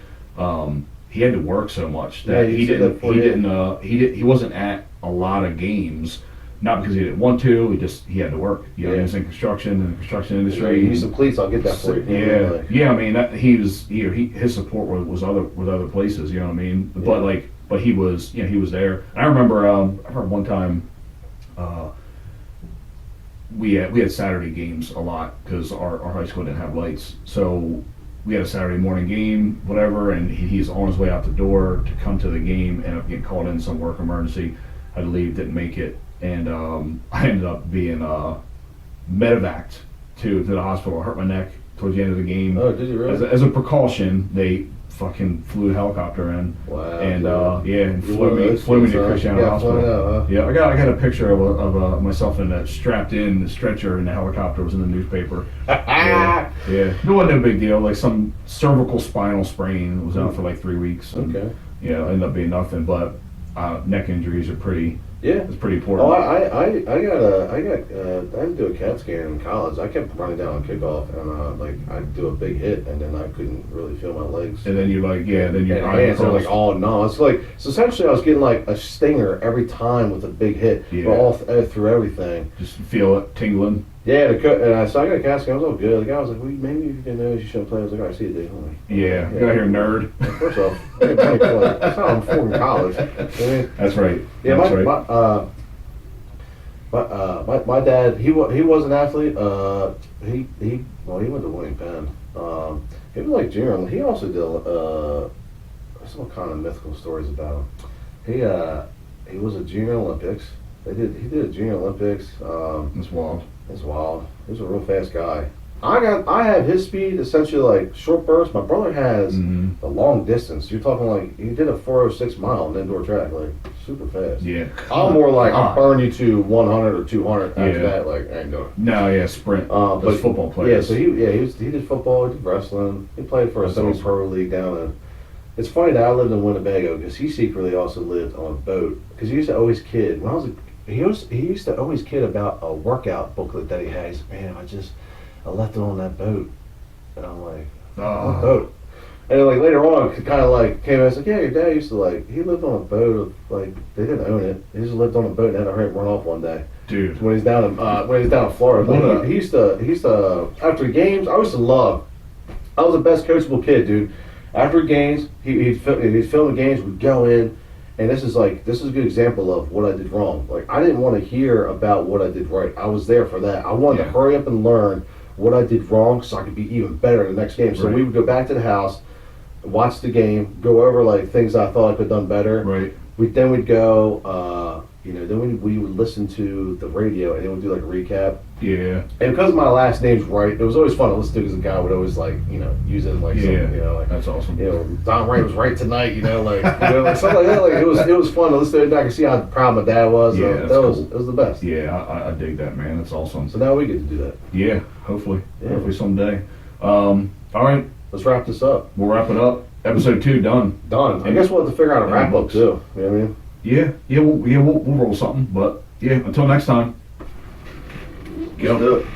he had to work so much that he wasn't at a lot of games. Not because he didn't want to, he had to work. He was in construction and the construction industry. You need some cleats, I'll get that for you. Yeah. I mean, his support was other places. You know what I mean? Yeah. But he was there. And I remember one time, we had Saturday games a lot because our high school didn't have lights. So we had a Saturday morning game, whatever, and he's on his way out the door to come to the game, ended up getting called in some work emergency. Had to leave, didn't make it. And I ended up being medevaced to the hospital. I hurt my neck towards the end of the game. Oh, did you really? As a precaution, they fucking flew a helicopter in. Wow. And and flew me to Cristiano Hospital. Yeah, I got a picture of myself in that strapped in the stretcher, and the helicopter was in the newspaper. Yeah. It wasn't no big deal. Like some cervical spinal sprain. It was out for like 3 weeks. And, okay. Yeah, ended up being nothing, but neck injuries are pretty. Yeah, it's pretty important. Oh, I didn't do a CAT scan in college. I kept running down on kickoff, and I'd do a big hit, and then I couldn't really feel my legs. And then you're like, then your hands are like all numb. So essentially, I was getting like a stinger every time with a big hit, but all through everything. Just feel it tingling. Yeah, so I got a CAT scan. I was all good. The guy was like, well, maybe if you can know you shouldn't play. I was like, all right, see you, dude. Yeah, get out here, nerd. First off, that's how I'm full in college. That's right. Yeah, my dad, he was an athlete. He went to William Penn. He was like junior. He also did some kind of mythical stories about him. he was a junior Olympics. He did a junior Olympics. That's wild. It's wild. He was a real fast guy. I have his speed, essentially like short burst. My brother has Mm-hmm. the long distance. You're talking like he did a 406 mile on indoor track, like super fast. Yeah. I'm more like I'll God. burn you to 100 or 200 after Yeah. that. Like I ain't doing. No, yeah, sprint. But Those football players. Yeah, so he did football, he did wrestling. He played for a That's semi-pro league down in. It's funny that I lived in Winnebago because he secretly also lived on a boat because he used to always kid when I was a, he used to always kid about a workout booklet that he had. He's like, man, I left it on that boat, and I'm like, what boat? And then like later on, kind of like came. I was like, yeah, your dad used to like he lived on a boat. Like they didn't own it. He just lived on a boat and had to hurry and run off one day. Dude. When he's down in Florida, What like, a- he used to after games. I used to love. I was the best coachable kid, dude. After games, he'd film the games. We'd go in, and this is a good example of what I did wrong. Like I didn't want to hear about what I did right. I was there for that. I wanted to Yeah. hurry up and learn what I did wrong so I could be even better in the next game. So Right. we would go back to the house, watch the game, go over like things I thought I could have done better. Right. We'd go, then we would listen to the radio and then we'd do like a recap. Yeah. And because my last name's right, it was always fun to listen to because the guy would always like, use it like Yeah. something, like, That's awesome. Don Wright was right tonight, like, like something like that. Like it was fun to listen to it. And I could see how proud my dad was. Yeah, that that's was cool. it was the best. Yeah, I dig that, man. That's awesome. So now we get to do that. Yeah, hopefully. Yeah. Hopefully someday. All right, Let's wrap this up. we'll wrap it up. Episode 2 done. Done. I guess we'll have to figure out a Yeah, wrap up books. too. You know what I mean? We'll roll something. But yeah, until next time. Let's do it.